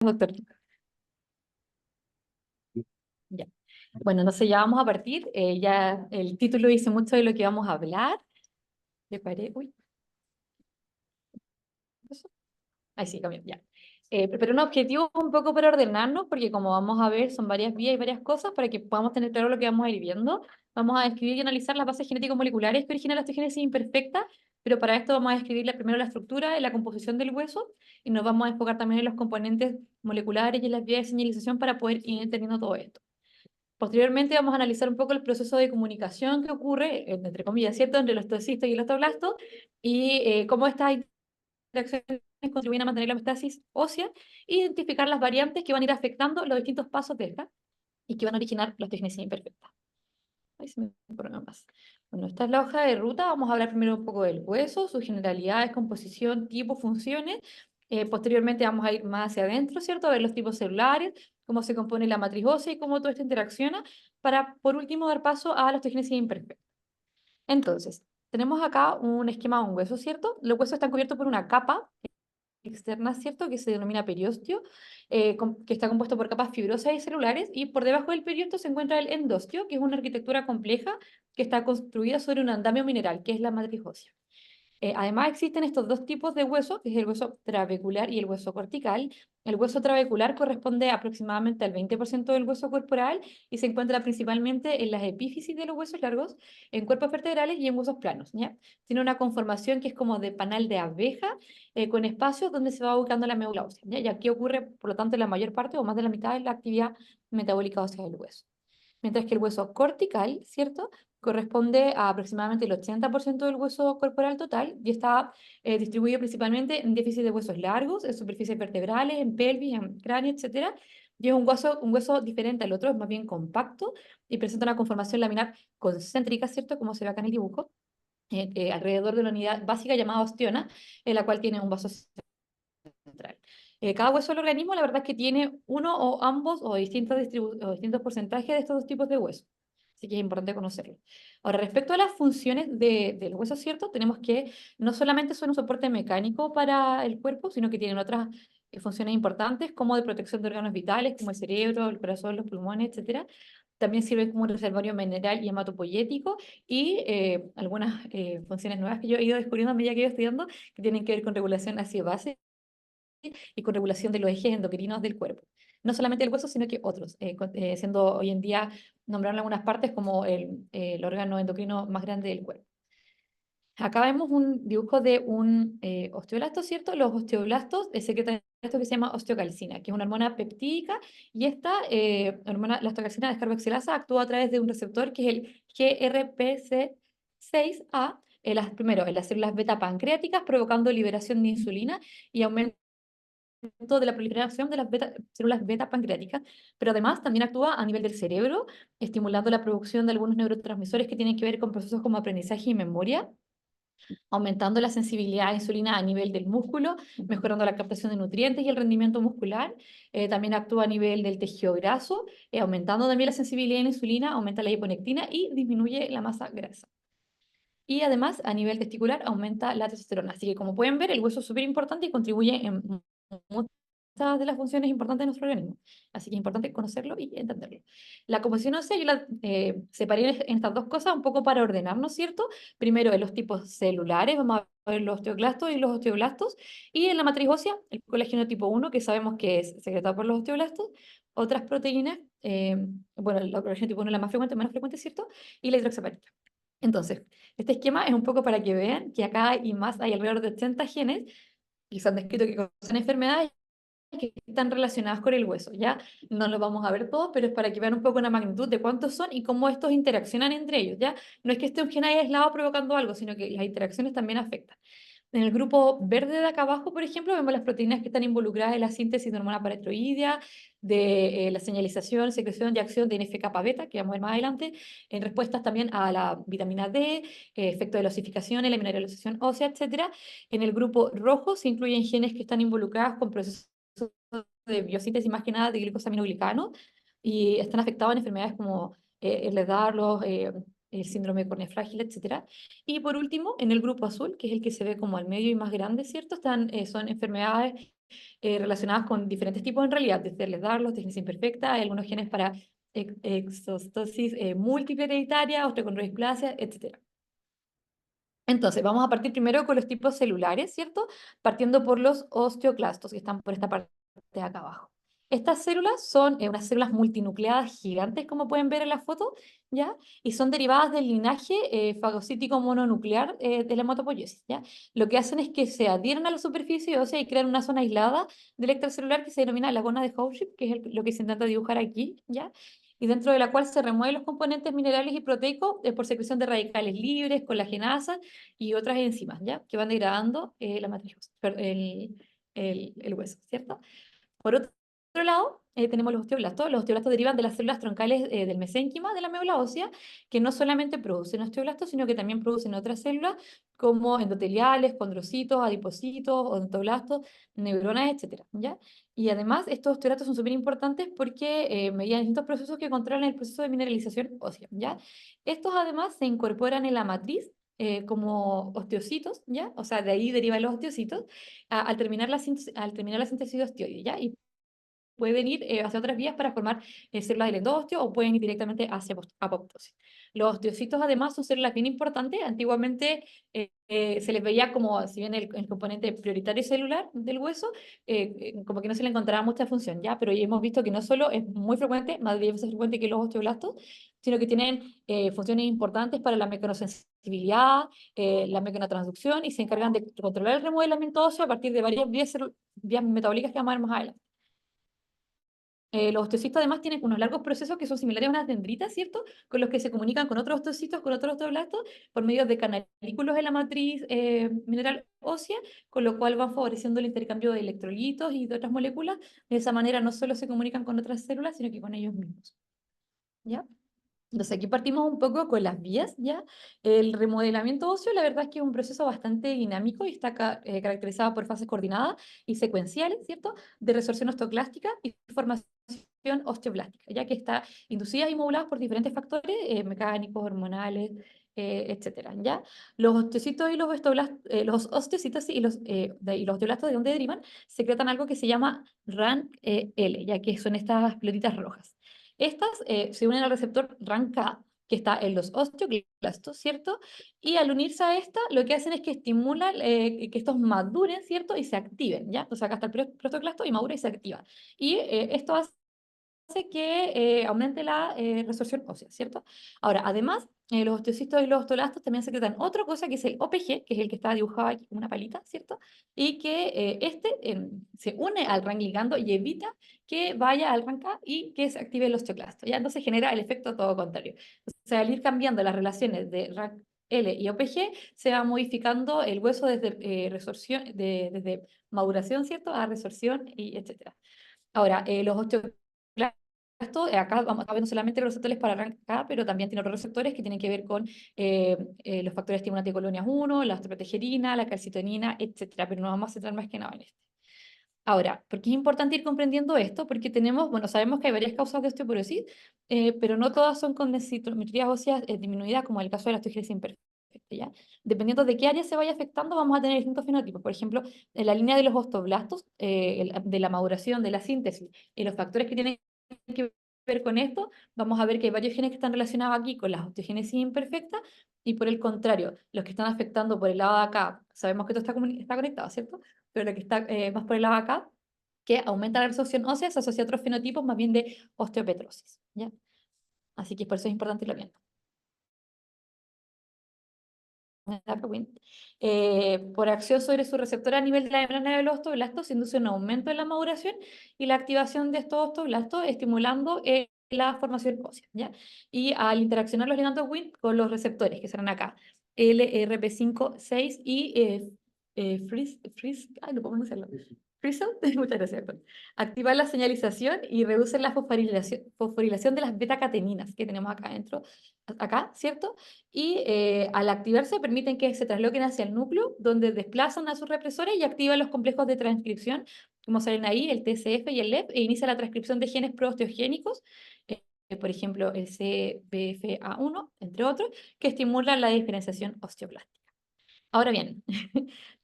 Doctor. Ya. Bueno, entonces ya vamos a partir. Ya el título dice mucho de lo que vamos a hablar. Le paré. Uy, ¿qué pasó? Ahí sí, cambió, ya. Pero un objetivo un poco para ordenarnos, porque como vamos a ver, son varias vías y varias cosas para que podamos tener claro lo que vamos a ir viendo. Vamos a describir y analizar las bases genético-moleculares que originan la osteogénesis imperfecta, pero para esto vamos a describir primero la estructura y la composición del hueso, y nos vamos a enfocar también en los componentes moleculares y en las vías de señalización para poder ir entendiendo todo esto. Posteriormente vamos a analizar un poco el proceso de comunicación que ocurre, entre comillas, ¿cierto?, entre los osteocitos y el osteoblastos, y cómo estas interacciones contribuyen a mantener la homeostasis ósea, e identificar las variantes que van a ir afectando los distintos pasos de esta y que van a originar la osteogénesis imperfecta. Ahí se me pone más. Bueno, esta es la hoja de ruta. Vamos a hablar primero un poco del hueso, sus generalidades, composición, tipo, funciones. Posteriormente vamos a ir más hacia adentro, ¿cierto? A ver los tipos celulares, cómo se compone la matriz ósea y cómo todo esto interacciona, para, por último, dar paso a la osteogénesis imperfecta. Entonces, tenemos acá un esquema de un hueso, ¿cierto? Los huesos están cubiertos por una capa externa, ¿cierto?, que se denomina periostio, que está compuesto por capas fibrosas y celulares, y por debajo del periostio se encuentra el endostio, que es una arquitectura compleja que está construida sobre un andamio mineral, que es la matriz ósea. Además existen estos dos tipos de hueso, que es el hueso trabecular y el hueso cortical. El hueso trabecular corresponde aproximadamente al 20% del hueso corporal y se encuentra principalmente en las epífisis de los huesos largos, en cuerpos vertebrales y en huesos planos, ¿ya? Tiene una conformación que es como de panal de abeja, con espacios donde se va ubicando la médula ósea, ¿ya? Y aquí ocurre, por lo tanto, la mayor parte o más de la mitad de la actividad metabólica ósea del hueso. Mientras que el hueso cortical, ¿cierto?, corresponde a aproximadamente el 80% del hueso corporal total y está distribuido principalmente en déficit de huesos largos, en superficies vertebrales, en pelvis, en cráneo, etcétera. Y es un hueso diferente al otro, es más bien compacto y presenta una conformación laminar concéntrica, ¿cierto?, como se ve acá en el dibujo, alrededor de una unidad básica llamada osteona, en la cual tiene un vaso central. Cada hueso del organismo, la verdad es que tiene uno o ambos o o distintos porcentajes de estos dos tipos de huesos. Así que es importante conocerlo. Ahora, respecto a las funciones de los huesos, ¿cierto? Tenemos que no solamente son un soporte mecánico para el cuerpo, sino que tienen otras funciones importantes, como de protección de órganos vitales, como el cerebro, el corazón, los pulmones, etcétera. También sirven como un reservorio mineral y hematopoyético, y algunas funciones nuevas que yo he ido descubriendo a medida que he ido estudiando, que tienen que ver con regulación ácido-base y con regulación de los ejes endocrinos del cuerpo. No solamente el hueso, sino que otros, siendo hoy en día nombraron algunas partes como el órgano endocrino más grande del cuerpo. Acá vemos un dibujo de un osteoblasto, ¿cierto? Los osteoblastos secretan esto que se llama osteocalcina, que es una hormona peptídica, y esta hormona, la osteocalcina descarboxilasa, actúa a través de un receptor que es el GRPC6A, primero en las células beta pancreáticas, provocando liberación de insulina y aumento de la proliferación de las células beta pancreáticas, pero además también actúa a nivel del cerebro, estimulando la producción de algunos neurotransmisores que tienen que ver con procesos como aprendizaje y memoria, aumentando la sensibilidad a insulina a nivel del músculo, mejorando la captación de nutrientes y el rendimiento muscular. También actúa a nivel del tejido graso, aumentando también la sensibilidad a la insulina, aumenta la hiponectina y disminuye la masa grasa. Y además, a nivel testicular, aumenta la testosterona. Así que, como pueden ver, el hueso es súper importante y contribuye en muchas de las funciones importantes de nuestro organismo. Así que es importante conocerlo y entenderlo. La composición ósea yo la separé en estas dos cosas un poco para ordenarnos, ¿cierto? Primero, en los tipos celulares, vamos a ver los osteoclastos y los osteoblastos. Y en la matriz ósea, el colágeno tipo 1, que sabemos que es secretado por los osteoblastos, otras proteínas, bueno, el colágeno tipo 1 es la más frecuente, menos frecuente, ¿cierto? Y la hidroxiapatita. Entonces, este esquema es un poco para que vean que acá hay alrededor de 80 genes que se han descrito que causan enfermedades que están relacionadas con el hueso. Ya no los vamos a ver todos, pero es para que vean un poco la magnitud de cuántos son y cómo estos interaccionan entre ellos. Ya no es que esté un gen aislado provocando algo, sino que las interacciones también afectan. En el grupo verde de acá abajo, por ejemplo, vemos las proteínas que están involucradas en la síntesis de hormona paratiroidea, de la señalización, secreción y acción de NF-kappa beta, que vamos a ver más adelante, en respuestas también a la vitamina D, efecto de la osificación, la mineralización ósea, etcétera. En el grupo rojo se incluyen genes que están involucrados con procesos de biosíntesis más que nada de glicosaminoglicano, y están afectados en enfermedades como el Ehlers-Danlos, el síndrome de córnea frágil, etcétera. Y por último, en el grupo azul, que es el que se ve como al medio y más grande, ¿cierto? Son enfermedades relacionadas con diferentes tipos en realidad, desde les darlos, disgenesia imperfecta, hay algunos genes para exostosis múltiple hereditaria, osteocondrodisplasia, etc. Entonces, vamos a partir primero con los tipos celulares, ¿cierto? Partiendo por los osteoclastos, que están por esta parte de acá abajo. Estas células son unas células multinucleadas gigantes, como pueden ver en la foto, ¿ya? Y son derivadas del linaje fagocítico mononuclear de la hematopoiesis, ¿ya? Lo que hacen es que se adhieren a la superficie ósea y crean una zona aislada del extracelular que se denomina laguna de Hauship, que es lo que se intenta dibujar aquí, ¿ya? Y dentro de la cual se remueven los componentes minerales y proteicos por secreción de radicales libres, colagenasa y otras enzimas, ¿ya? Que van degradando la matriz, el hueso, ¿cierto? Por otro lado, tenemos los osteoblastos. Los osteoblastos derivan de las células troncales del mesénquima de la médula ósea, que no solamente producen osteoblastos, sino que también producen otras células como endoteliales, condrocitos, adipocitos, odontoblastos, neuronas, etcétera, ¿ya? Y además, estos osteoblastos son súper importantes porque median distintos procesos que controlan el proceso de mineralización ósea, ¿ya? Estos además se incorporan en la matriz como osteocitos, ¿ya? O sea, de ahí derivan los osteocitos, al terminar la síntesis de osteoide, ¿ya? Y pueden ir hacia otras vías para formar células del endosteo o pueden ir directamente hacia apoptosis. Los osteocitos además son células bien importantes. Antiguamente se les veía como, si bien el componente prioritario celular del hueso, como que no se le encontraba mucha función, ¿ya? Pero hoy hemos visto que no solo es muy frecuente, más de 10 veces frecuente que los osteoblastos, sino que tienen funciones importantes para la mecanosensibilidad, la mecanotransducción y se encargan de controlar el remodelamiento óseo a partir de varias vías metabólicas que vamos a ver más adelante. Los osteocitos además tienen unos largos procesos que son similares a unas dendritas, ¿cierto? Con los que se comunican con otros osteocitos, con otros osteoblastos, por medio de canalículos en la matriz mineral ósea, con lo cual van favoreciendo el intercambio de electrolitos y de otras moléculas. De esa manera no solo se comunican con otras células, sino que con ellos mismos. ¿Ya? Entonces aquí partimos un poco con las vías, ¿ya? El remodelamiento óseo, la verdad es que es un proceso bastante dinámico y está caracterizado por fases coordinadas y secuenciales, ¿cierto? De resorción osteoclástica y formación osteoblástica, ya que está inducida y modulada por diferentes factores mecánicos, hormonales, etcétera, ¿ya? Los osteocitos y los osteocitos y los osteoblastos, ¿de dónde derivan? Secretan algo que se llama RANK-L, ya que son estas pelotitas rojas. Estas se unen al receptor RANK-K, que está en los osteoclastos, ¿cierto? Y al unirse a esta, lo que hacen es que estimulan que estos maduren, ¿cierto? Y se activen, ¿ya? O sea, acá está el protoclasto y madura y se activa. Y esto hace que aumente la resorción ósea, ¿cierto? Ahora, además, los osteocitos y los osteoblastos también secretan otra cosa que es el OPG, que es el que está dibujado aquí como una palita, ¿cierto? Y que se une al RANK ligando y evita que vaya al RANK y que se active el osteoclasto, ¿ya? Entonces genera el efecto todo contrario. O sea, al ir cambiando las relaciones de RANK L y OPG, se va modificando el hueso desde desde maduración, ¿cierto? A resorción y etcétera. Ahora, los osteoclastos, acá vamos a ver no solamente los receptores para arrancar, pero también tiene otros receptores que tienen que ver con los factores estimulantes de colonias 1, la astroprotegerina, la calcitonina, etcétera, pero no vamos a centrar más que nada en esto. Ahora, ¿por qué es importante ir comprendiendo esto? Porque tenemos, bueno, sabemos que hay varias causas de osteoporosis, pero no todas son con densitometrías óseas disminuidas, como el caso de la osteogénesis imperfecta, ¿ya? Dependiendo de qué área se vaya afectando, vamos a tener distintos fenotipos. Por ejemplo, en la línea de los osteoblastos, de la maduración, de la síntesis, y los factores que tienen que ver con esto, vamos a ver que hay varios genes que están relacionados aquí con la osteogénesis imperfecta, y por el contrario, los que están afectando por el lado de acá, sabemos que esto está conectado, ¿cierto? Pero lo que está más por el lado de acá, que aumenta la absorción ósea, se asocia a otros fenotipos más bien de osteopetrosis, ¿ya? Así que por eso es importante irlo viendo. Por acción sobre su receptor a nivel de la membrana de los osteoblastos, se induce un aumento en la maduración y la activación de estos osteoblastos, estimulando la formación ósea, ¿ya? Y al interaccionar los ligandos Wnt con los receptores, que serán acá, LRP5, 6 y ay, no puedo pronunciarlo. Frizzle, muchas gracias. Activar la señalización y reducen la fosforilación de las beta-cateninas que tenemos acá adentro, acá, ¿cierto? Y al activarse permiten que se trasloquen hacia el núcleo, donde desplazan a sus represores y activan los complejos de transcripción, como salen ahí, el TCF y el LEP, e inicia la transcripción de genes proosteogénicos, por ejemplo, el CBFA1, entre otros, que estimulan la diferenciación osteoblástica. Ahora bien,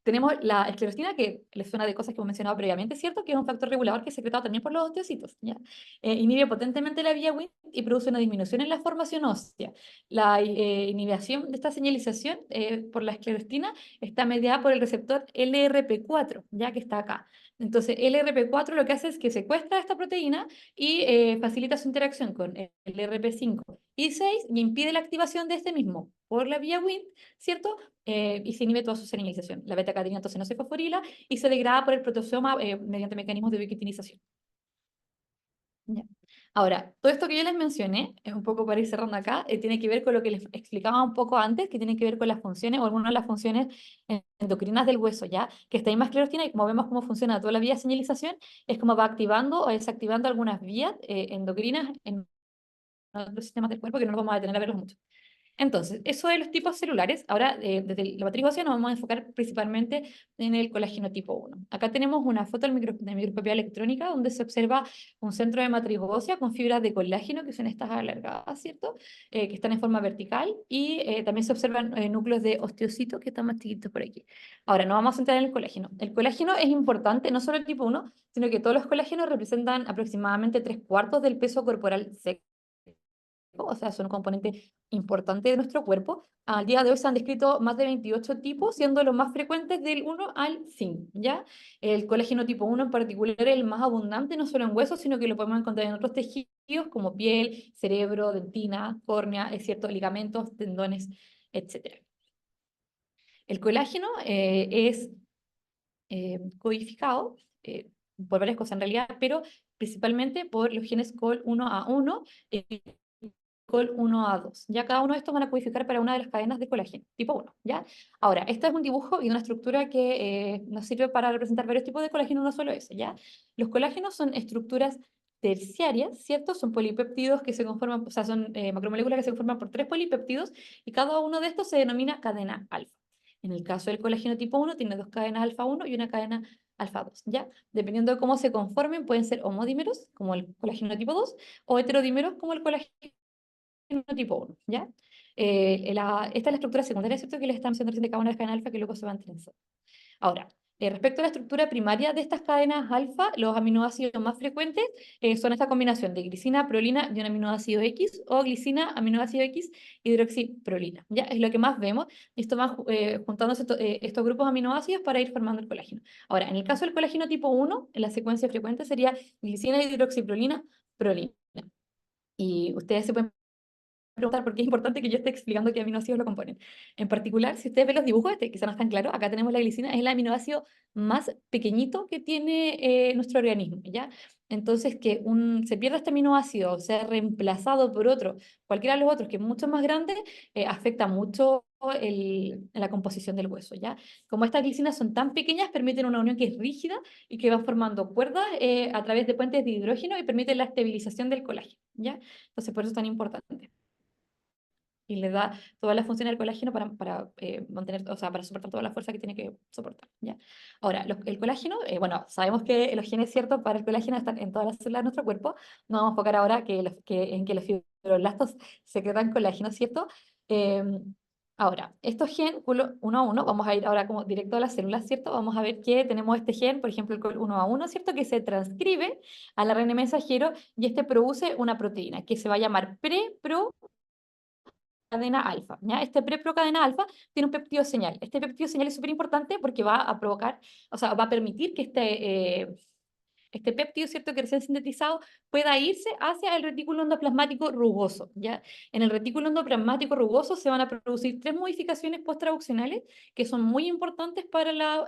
tenemos la esclerostina, que les suena de cosas que hemos mencionado previamente, ¿cierto? Que es un factor regulador que es secretado también por los osteocitos, ¿ya? Inhibe potentemente la vía Wnt y produce una disminución en la formación ósea. La inhibición de esta señalización por la esclerostina está mediada por el receptor LRP4, ya que está acá. Entonces, LRP4 lo que hace es que secuestra esta proteína y facilita su interacción con el LRP5 y 6 y impide la activación de este mismo por la vía Wnt, ¿cierto? Y se inhibe toda su señalización. La beta-catequina entonces no se fosforila y se degrada por el proteasoma mediante mecanismos de ubiquitinización. Ya. Ahora, todo esto que yo les mencioné, es un poco para ir cerrando acá, tiene que ver con lo que les explicaba un poco antes, que tiene que ver con las funciones o algunas de las funciones endocrinas del hueso, ¿ya? Que está ahí más esclerotina y como vemos cómo funciona toda la vía de señalización, es como va activando o desactivando algunas vías endocrinas en otros sistemas del cuerpo que no nos vamos a detener a verlos mucho. Entonces, eso de los tipos celulares, ahora desde la matriz ósea nos vamos a enfocar principalmente en el colágeno tipo 1. Acá tenemos una foto de microscopía electrónica donde se observa un centro de matriz ósea con fibras de colágeno, que son estas alargadas, ¿cierto? Que están en forma vertical y también se observan núcleos de osteocitos que están más chiquitos por aquí. Ahora, nos vamos a centrar en el colágeno. El colágeno es importante, no solo el tipo 1, sino que todos los colágenos representan aproximadamente 3/4 del peso corporal seco, o sea, son un componente importante de nuestro cuerpo. Al día de hoy se han descrito más de 28 tipos, siendo los más frecuentes del 1 al 5, ¿ya? El colágeno tipo 1 en particular es el más abundante, no solo en huesos, sino que lo podemos encontrar en otros tejidos como piel, cerebro, dentina, córnea, es cierto, ligamentos, tendones, etcétera. El colágeno es codificado por varias cosas en realidad, pero principalmente por los genes COL1A1 y COL1A2. Ya cada uno de estos van a codificar para una de las cadenas de colágeno, tipo 1, ¿ya? Ahora, este es un dibujo y una estructura que nos sirve para representar varios tipos de colágeno, no solo ese, ¿ya? Los colágenos son estructuras terciarias, ¿cierto? Son polipéptidos que se conforman, o sea, son macromoléculas que se conforman por 3 polipéptidos y cada uno de estos se denomina cadena alfa. En el caso del colágeno tipo 1, tiene dos cadenas alfa 1 y una cadena alfa 2, ¿ya? Dependiendo de cómo se conformen, pueden ser homodímeros, como el colágeno tipo 2, o heterodímeros, como el colágeno tipo 1, ¿ya? Esta es la estructura secundaria, ¿cierto? Que les estamos mencionando recién de cada una de las cadenas alfa que luego se van trenzando. Ahora, respecto a la estructura primaria de estas cadenas alfa, los aminoácidos más frecuentes son esta combinación de glicina, prolina y un aminoácido X, o glicina, aminoácido X, hidroxiprolina. Ya es lo que más vemos, y esto va juntándose estos grupos aminoácidos para ir formando el colágeno. Ahora, en el caso del colágeno tipo 1, en la secuencia frecuente sería glicina, hidroxiprolina, prolina. Y ustedes se pueden preguntar por qué es importante que yo esté explicando qué aminoácidos lo componen. En particular, si ustedes ven los dibujos, quizás no están claros, acá tenemos la glicina, es el aminoácido más pequeñito que tiene nuestro organismo, ¿ya? Entonces, que se pierda este aminoácido, o sea reemplazado por otro, cualquiera de los otros que es mucho más grande, afecta mucho la composición del hueso, ¿ya? Como estas glicinas son tan pequeñas, permiten una unión que es rígida y que va formando cuerdas a través de puentes de hidrógeno y permiten la estabilización del colágeno, ¿ya? Entonces, por eso es tan importante y le da toda la función al colágeno para mantener, o sea, para soportar toda la fuerza que tiene que soportar, ¿ya? Ahora, el colágeno, bueno, sabemos que los genes ciertos para el colágeno están en todas las células de nuestro cuerpo. Nos vamos a enfocar ahora en que los fibroblastos secretan colágeno, ¿cierto? Eh, Ahora, estos genes, uno a uno, vamos a ir ahora como directo a las células, ¿cierto? Vamos a ver que tenemos este gen, por ejemplo, el COL1A1, ¿cierto? Que se transcribe a la ARN mensajero y este produce una proteína que se va a llamar pre-pro cadena alfa, ¿ya? Este preprocadena alfa tiene un péptido señal. Este péptido señal es súper importante porque va a provocar, o sea, va a permitir que este péptido, ¿cierto?, que recién sintetizado, pueda irse hacia el retículo endoplasmático rugoso, ¿ya? En el retículo endoplasmático rugoso se van a producir 3 modificaciones posttraduccionales que son muy importantes para las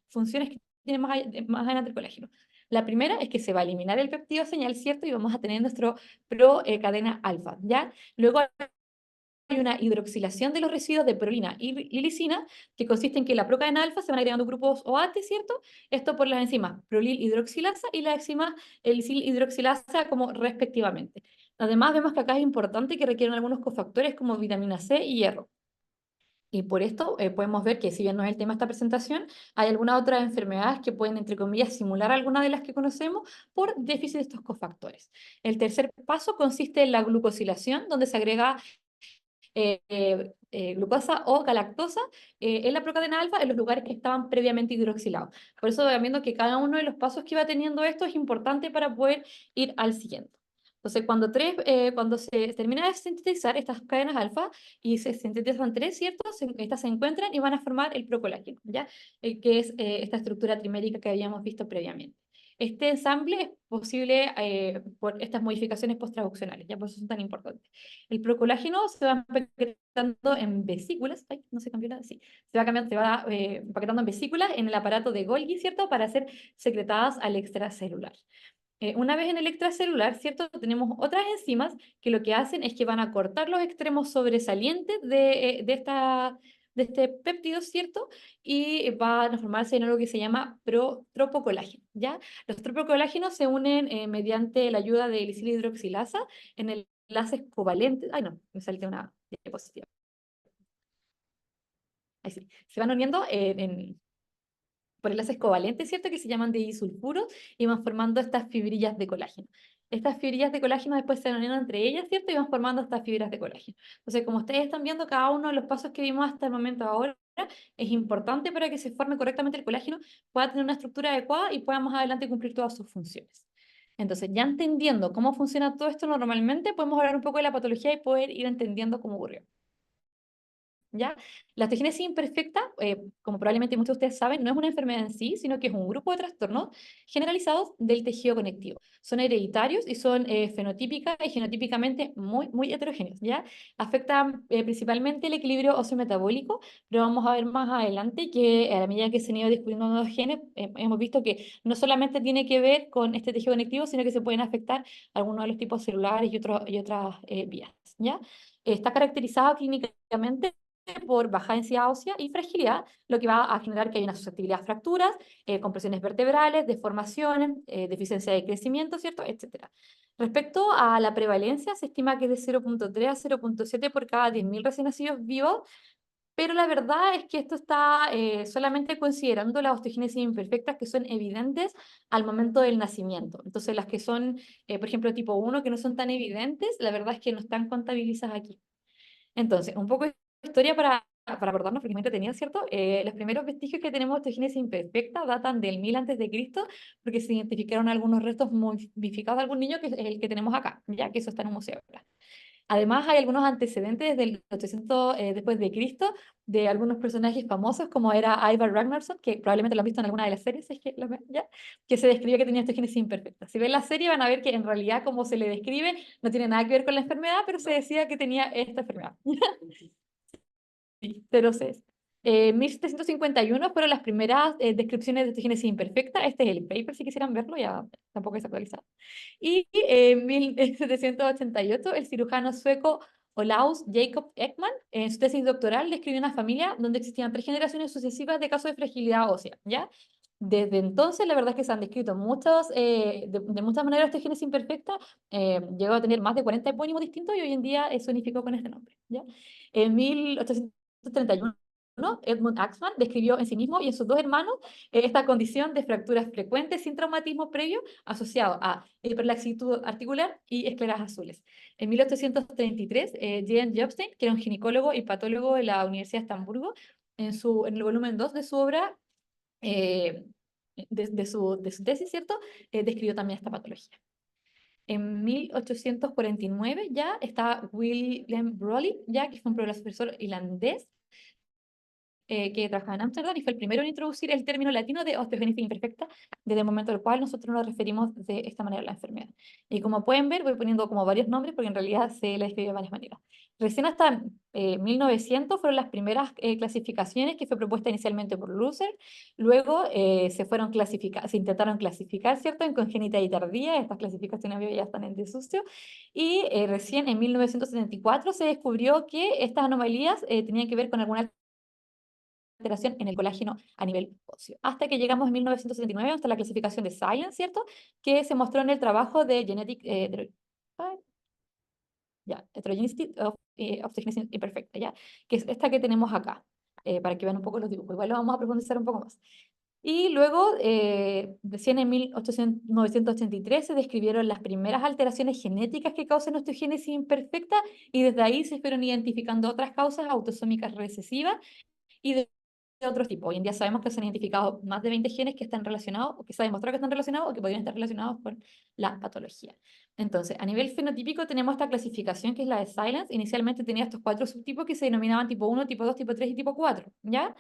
funciones que tiene más adelante el colágeno. La primera es que se va a eliminar el péptido señal, ¿cierto? Y vamos a tener nuestro cadena alfa, ¿ya? Luego hay una hidroxilación de los residuos de prolina y lisina, que consiste en que la procadena alfa se van agregando grupos OAT, ¿cierto? Esto por las enzimas prolil hidroxilasa y la enzima lisil hidroxilasa como respectivamente. Además, vemos que acá es importante que requieren algunos cofactores como vitamina C y hierro. Y por esto podemos ver que, si bien no es el tema de esta presentación, hay algunas otras enfermedades que pueden, entre comillas, simular alguna de las que conocemos por déficit de estos cofactores. El tercer paso consiste en la glucosilación, donde se agrega glucosa o galactosa en la procadena alfa en los lugares que estaban previamente hidroxilados. Por eso van viendo que cada uno de los pasos que va teniendo esto es importante para poder ir al siguiente. Entonces, cuando se termina de sintetizar estas cadenas alfa y se sintetizan tres, ¿cierto? Estas se encuentran y van a formar el procolágeno, ¿ya? Que es esta estructura trimérica que habíamos visto previamente. Este ensamble es posible por estas modificaciones posttraduccionales, ya por eso son tan importantes. El procolágeno se va empaquetando en vesículas, ay, no se cambió nada, sí, se va empaquetando en vesículas en el aparato de Golgi, ¿cierto? Para ser secretadas al extracelular. Una vez en el extracelular, ¿cierto? Tenemos otras enzimas que lo que hacen es que van a cortar los extremos sobresalientes de este péptido, ¿cierto? Y van a formarse en algo que se llama tropocolágeno, ¿ya? Los tropocolágenos se unen mediante la ayuda de glicilhidroxilasa en el enlaces covalentes. Ay, no, me salté una diapositiva. Ahí sí. Se van uniendo por enlaces covalentes, ¿cierto? Que se llaman de disulfuros y van formando estas fibrillas de colágeno. Estas fibrillas de colágeno después se unen entre ellas, ¿cierto? Y van formando estas fibras de colágeno. Entonces, como ustedes están viendo, cada uno de los pasos que vimos hasta el momento ahora es importante para que se forme correctamente el colágeno, pueda tener una estructura adecuada y pueda más adelante cumplir todas sus funciones. Entonces, ya entendiendo cómo funciona todo esto normalmente, podemos hablar un poco de la patología y poder ir entendiendo cómo ocurrió. ¿Ya? La osteogénesis imperfecta, como probablemente muchos de ustedes saben, no es una enfermedad en sí, sino que es un grupo de trastornos generalizados del tejido conectivo. Son hereditarios y son fenotípicas y genotípicamente muy heterogéneos, ¿ya? Afectan principalmente el equilibrio óseo-metabólico, pero vamos a ver más adelante que a la medida que se han ido descubriendo nuevos genes, hemos visto que no solamente tiene que ver con este tejido conectivo, sino que se pueden afectar algunos de los tipos celulares y otras vías, ¿ya? Está caracterizada clínicamente por baja densidad ósea y fragilidad, lo que va a generar que hay una susceptibilidad a fracturas, compresiones vertebrales, deformaciones, deficiencia de crecimiento, ¿cierto? Etcétera. Respecto a la prevalencia, se estima que es de 0,3 a 0,7 por cada 10.000 recién nacidos vivos, pero la verdad es que esto está solamente considerando las osteogénesis imperfectas que son evidentes al momento del nacimiento. Entonces, las que son, por ejemplo, tipo 1, que no son tan evidentes, la verdad es que no están contabilizadas aquí. Entonces, un poco de historia para acordarnos, porque es muy entretenido, ¿cierto? Los primeros vestigios que tenemos de osteogénesis imperfecta datan del 1000 antes de Cristo, porque se identificaron algunos restos momificados de algún niño, que es el que tenemos acá, ya que eso está en un museo ahora. Además, hay algunos antecedentes del 800 después de Cristo, de algunos personajes famosos, como era Ivar Ragnarsson, que probablemente lo han visto en alguna de las series, es que, ya, que se describió que tenía osteogénesis imperfecta. Si ven la serie van a ver que en realidad como se le describe no tiene nada que ver con la enfermedad, pero se decía que tenía esta enfermedad. Sí, pero es. 1751 fueron las primeras descripciones de osteogénesis imperfecta. Este es el paper, si quisieran verlo, ya tampoco es actualizado. Y en 1788, el cirujano sueco Olaus Jacob Ekman, en su tesis doctoral, describió una familia donde existían 3 generaciones sucesivas de casos de fragilidad ósea, ¿ya? Desde entonces, la verdad es que se han descrito de muchas maneras osteogénesis imperfecta, llegó a tener más de 40 epónimos distintos y hoy en día se unificó con este nombre, ¿ya? En 1831, Edmund Axman describió en sí mismo y en sus dos hermanos esta condición de fracturas frecuentes sin traumatismo previo asociado a hiperlaxitud articular y escleras azules. En 1833, Jean Jobstein, que era un ginecólogo y patólogo de la Universidad de Estamburgo, en el volumen 2 de su obra, eh, de su tesis, ¿cierto? Describió también esta patología. En 1849 ya está William Brolly, ya que fue un profesor irlandés que trabajaba en Ámsterdam y fue el primero en introducir el término latino de osteogénesis imperfecta, desde el momento al cual nosotros nos referimos de esta manera a la enfermedad. Y como pueden ver, voy poniendo como varios nombres porque en realidad se la describe de varias maneras. Recién hasta 1900 fueron las primeras clasificaciones que fue propuesta inicialmente por Lusser, luego se intentaron clasificar, ¿cierto?, en congénita y tardía. Estas clasificaciones ya están en desuso, y recién en 1974 se descubrió que estas anomalías tenían que ver con alguna alteración en el colágeno a nivel óseo. Hasta que llegamos en 1979 hasta la clasificación de Science, ¿cierto? Que se mostró en el trabajo de Heterogeneity of Osteogenesis Imperfecta, ¿ya? Que es esta que tenemos acá, para que vean un poco los dibujos. Igual lo vamos a profundizar un poco más. Y luego, recién en 1983 se describieron las primeras alteraciones genéticas que causan osteogénesis imperfecta y desde ahí se fueron identificando otras causas autosómicas recesivas y de otros tipos. Hoy en día sabemos que se han identificado más de 20 genes que están relacionados, o que se ha demostrado que están relacionados, o que podrían estar relacionados con la patología. Entonces, a nivel fenotípico tenemos esta clasificación que es la de Silence. Inicialmente tenía estos cuatro subtipos que se denominaban tipo 1, tipo 2, tipo 3 y tipo 4, ¿ya?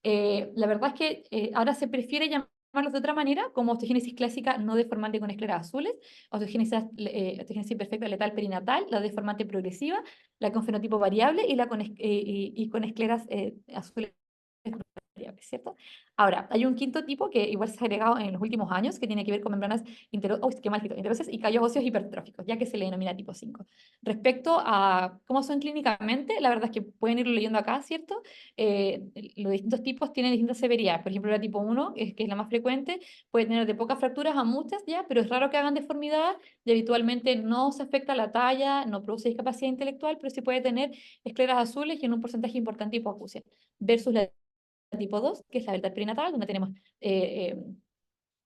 La verdad es que ahora se prefiere llamarlos de otra manera, como osteogénesis clásica no deformante con escleras azules, osteogénesis imperfecta letal perinatal, la deformante progresiva, la con fenotipo variable y la y con escleras azules variables, ¿cierto? Ahora, hay un quinto tipo que igual se ha agregado en los últimos años, que tiene que ver con membranas qué mal escrito, interosas y callos óseos hipertróficos, ya que se le denomina tipo 5. Respecto a cómo son clínicamente, la verdad es que pueden irlo leyendo acá, ¿cierto? Los distintos tipos tienen distintas severidades. Por ejemplo, la tipo 1, que es la más frecuente, puede tener de pocas fracturas a muchas, ¿ya? Pero es raro que hagan deformidad y habitualmente no se afecta la talla, no produce discapacidad intelectual, pero sí puede tener escleras azules y en un porcentaje importante hipoacusia. Versus la tipo 2 que es la verdad prenatal, donde tenemos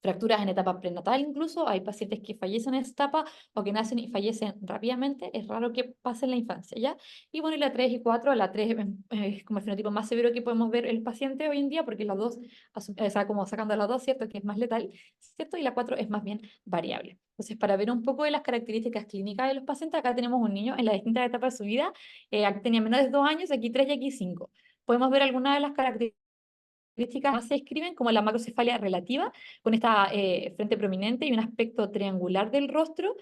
fracturas en etapa prenatal incluso, hay pacientes que fallecen en esa etapa o que nacen y fallecen rápidamente, es raro que pase en la infancia, ¿ya? Y bueno, y la 3 y 4 la 3 es como el fenotipo más severo que podemos ver en el paciente hoy en día, porque la 2, o sea, como sacando la 2, ¿cierto? Que es más letal, ¿cierto? Y la 4 es más bien variable. Entonces, para ver un poco de las características clínicas de los pacientes, acá tenemos un niño en las distintas etapas de su vida, aquí tenía menos de 2 años, aquí 3 y aquí 5. Podemos ver algunas de las características más se describen como la macrocefalia relativa, con esta frente prominente y un aspecto triangular del rostro.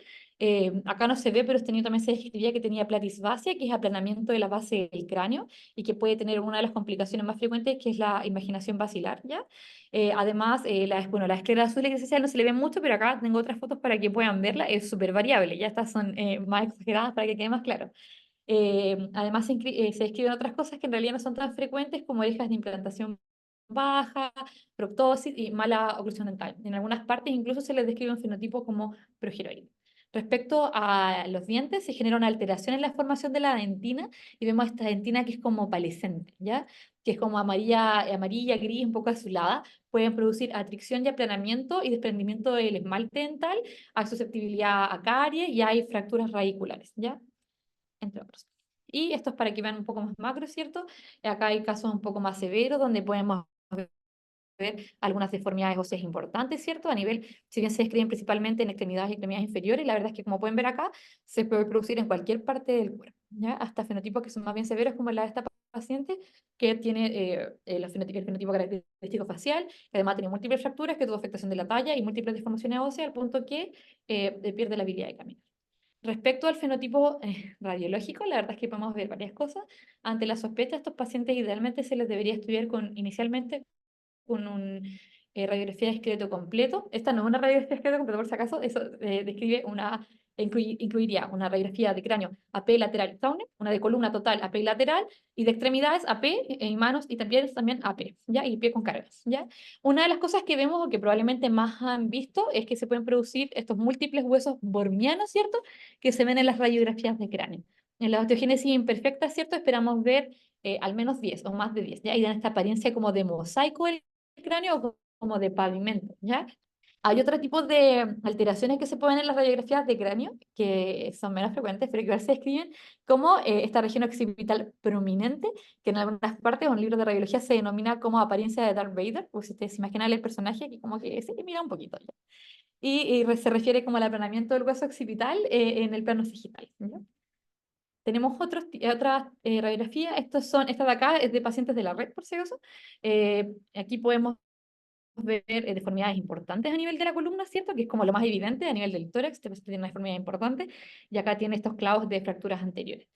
Acá no se ve, pero este niño también se describía que tenía platisbasia, que es aplanamiento de la base del cráneo y que puede tener una de las complicaciones más frecuentes, que es la imaginación basilar, ¿ya? Además, bueno, la esclera azul eclesial no se le ve mucho, pero acá tengo otras fotos para que puedan verla, es súper variable, ya estas son más exageradas para que quede más claro. Además, se describen otras cosas que en realidad no son tan frecuentes, como orejas de implantación baja, proptosis y mala oclusión dental. En algunas partes incluso se les describe un fenotipo como progeroide. Respecto a los dientes, se genera una alteración en la formación de la dentina y vemos esta dentina que es como opalescente, ¿ya? Que es como amarilla, gris, un poco azulada. Pueden producir atricción y aplanamiento y desprendimiento del esmalte dental, hay susceptibilidad a caries y hay fracturas radiculares, ¿ya? Entre otros. Y esto es para que vean un poco más macro, ¿cierto? Acá hay casos un poco más severos donde podemos ver algunas deformidades óseas importantes, ¿cierto? A nivel, si bien se describen principalmente en extremidades y extremidades inferiores, la verdad es que como pueden ver acá, se puede producir en cualquier parte del cuerpo, ¿ya? Hasta fenotipos que son más bien severos como la de esta paciente, que tiene el fenotipo característico facial, que además tiene múltiples fracturas, que tuvo afectación de la talla y múltiples deformaciones óseas, al punto que pierde la habilidad de caminar. Respecto al fenotipo radiológico, la verdad es que podemos ver varias cosas. Ante la sospecha, a estos pacientes idealmente se les debería estudiar inicialmente con una radiografía de esqueleto completo. Esta no es una radiografía de esqueleto completo, por si acaso, eso describe incluiría una radiografía de cráneo AP lateral Towner, una de columna total AP lateral, y de extremidades AP en manos y también AP, ¿ya? Y pie con cargas, ¿ya? Una de las cosas que vemos o que probablemente más han visto es que se pueden producir estos múltiples huesos bormianos, ¿cierto? Que se ven en las radiografías de cráneo. En la osteogénesis imperfecta, ¿cierto? Esperamos ver al menos 10 o más de 10, ¿ya? Y dan esta apariencia como de mosaico del cráneo o como de pavimento, ¿ya? Hay otro tipo de alteraciones que se pueden ver en las radiografías de cráneo, que son menos frecuentes, pero que igual se describen como esta región occipital prominente, que en algunas partes o en libros de radiología se denomina como apariencia de Darth Vader, pues si ustedes se imaginan el personaje que como que se mira un poquito, ¿ya? Y se refiere como al aplanamiento del hueso occipital en el plano sagital, ¿ya? Tenemos otras radiografías, esta de acá es de pacientes de la red, por si acaso. Aquí podemos ver deformidades importantes a nivel de la columna, ¿cierto? Que es como lo más evidente a nivel del tórax, este paciente tiene una deformidad importante, y acá tiene estos clavos de fracturas anteriores.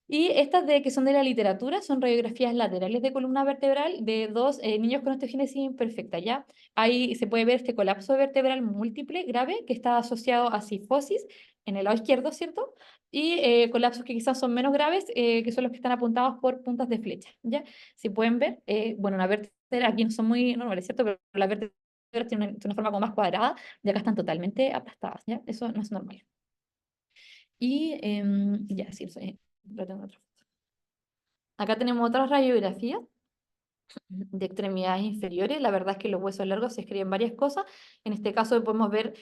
Y estas que son de la literatura son radiografías laterales de columna vertebral de dos niños con osteogénesis imperfecta, ¿ya? Ahí se puede ver este colapso vertebral múltiple grave que está asociado a cifosis en el lado izquierdo, ¿cierto? Y colapsos que quizás son menos graves, que son los que están apuntados por puntas de flecha, ¿ya? Si pueden ver, bueno, una vértebra aquí no son muy normales, ¿cierto? Pero las vértebras tienen una forma como más cuadrada y acá están totalmente aplastadas, ¿ya? Eso no es normal. Y ya, sí, lo tengo otra. Acá tenemos otras radiografías de extremidades inferiores. La verdad es que los huesos largos se escriben varias cosas. En este caso podemos ver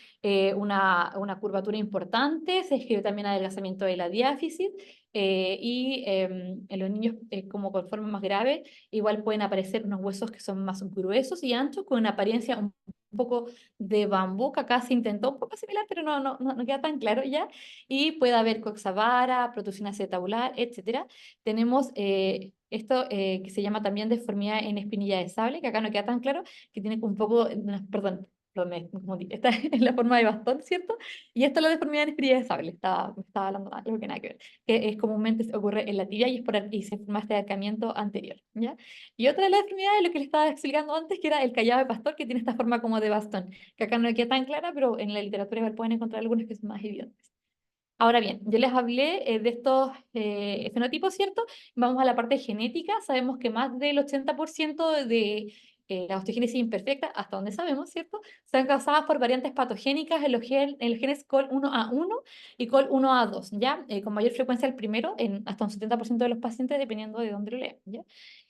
una curvatura importante, se escribe también adelgazamiento de la diáfisis en los niños como con forma más grave, igual pueden aparecer unos huesos que son más gruesos y anchos con una apariencia un poco de bambú, que acá se intentó un poco similar, pero no queda tan claro ya, y puede haber coxavara, protusión acetabular, etcétera. Tenemos esto que se llama también deformidad en espinilla de sable, que acá no queda tan claro, que tiene un poco, perdón, esta es la forma de bastón, ¿cierto? Y esta es la deformidad en espinilla de sable, estaba hablando de algo que nada que ver, que es comúnmente ocurre en la tibia y, y se forma este arcamiento anterior, ¿ya? Y otra de las deformidades, lo que le estaba explicando antes, que era el callado de pastor, que tiene esta forma como de bastón, que acá no queda tan clara, pero en la literatura igual pueden encontrar algunos que son más evidentes. Ahora bien, yo les hablé de estos fenotipos, ¿cierto? Vamos a la parte genética. Sabemos que más del 80% de la osteogénesis imperfecta, hasta donde sabemos, ¿cierto? Están causadas por variantes patogénicas en los genes COL1A1 y COL1A2, ¿ya? Con mayor frecuencia el primero, en hasta un 70% de los pacientes, dependiendo de dónde lo lean, ¿ya?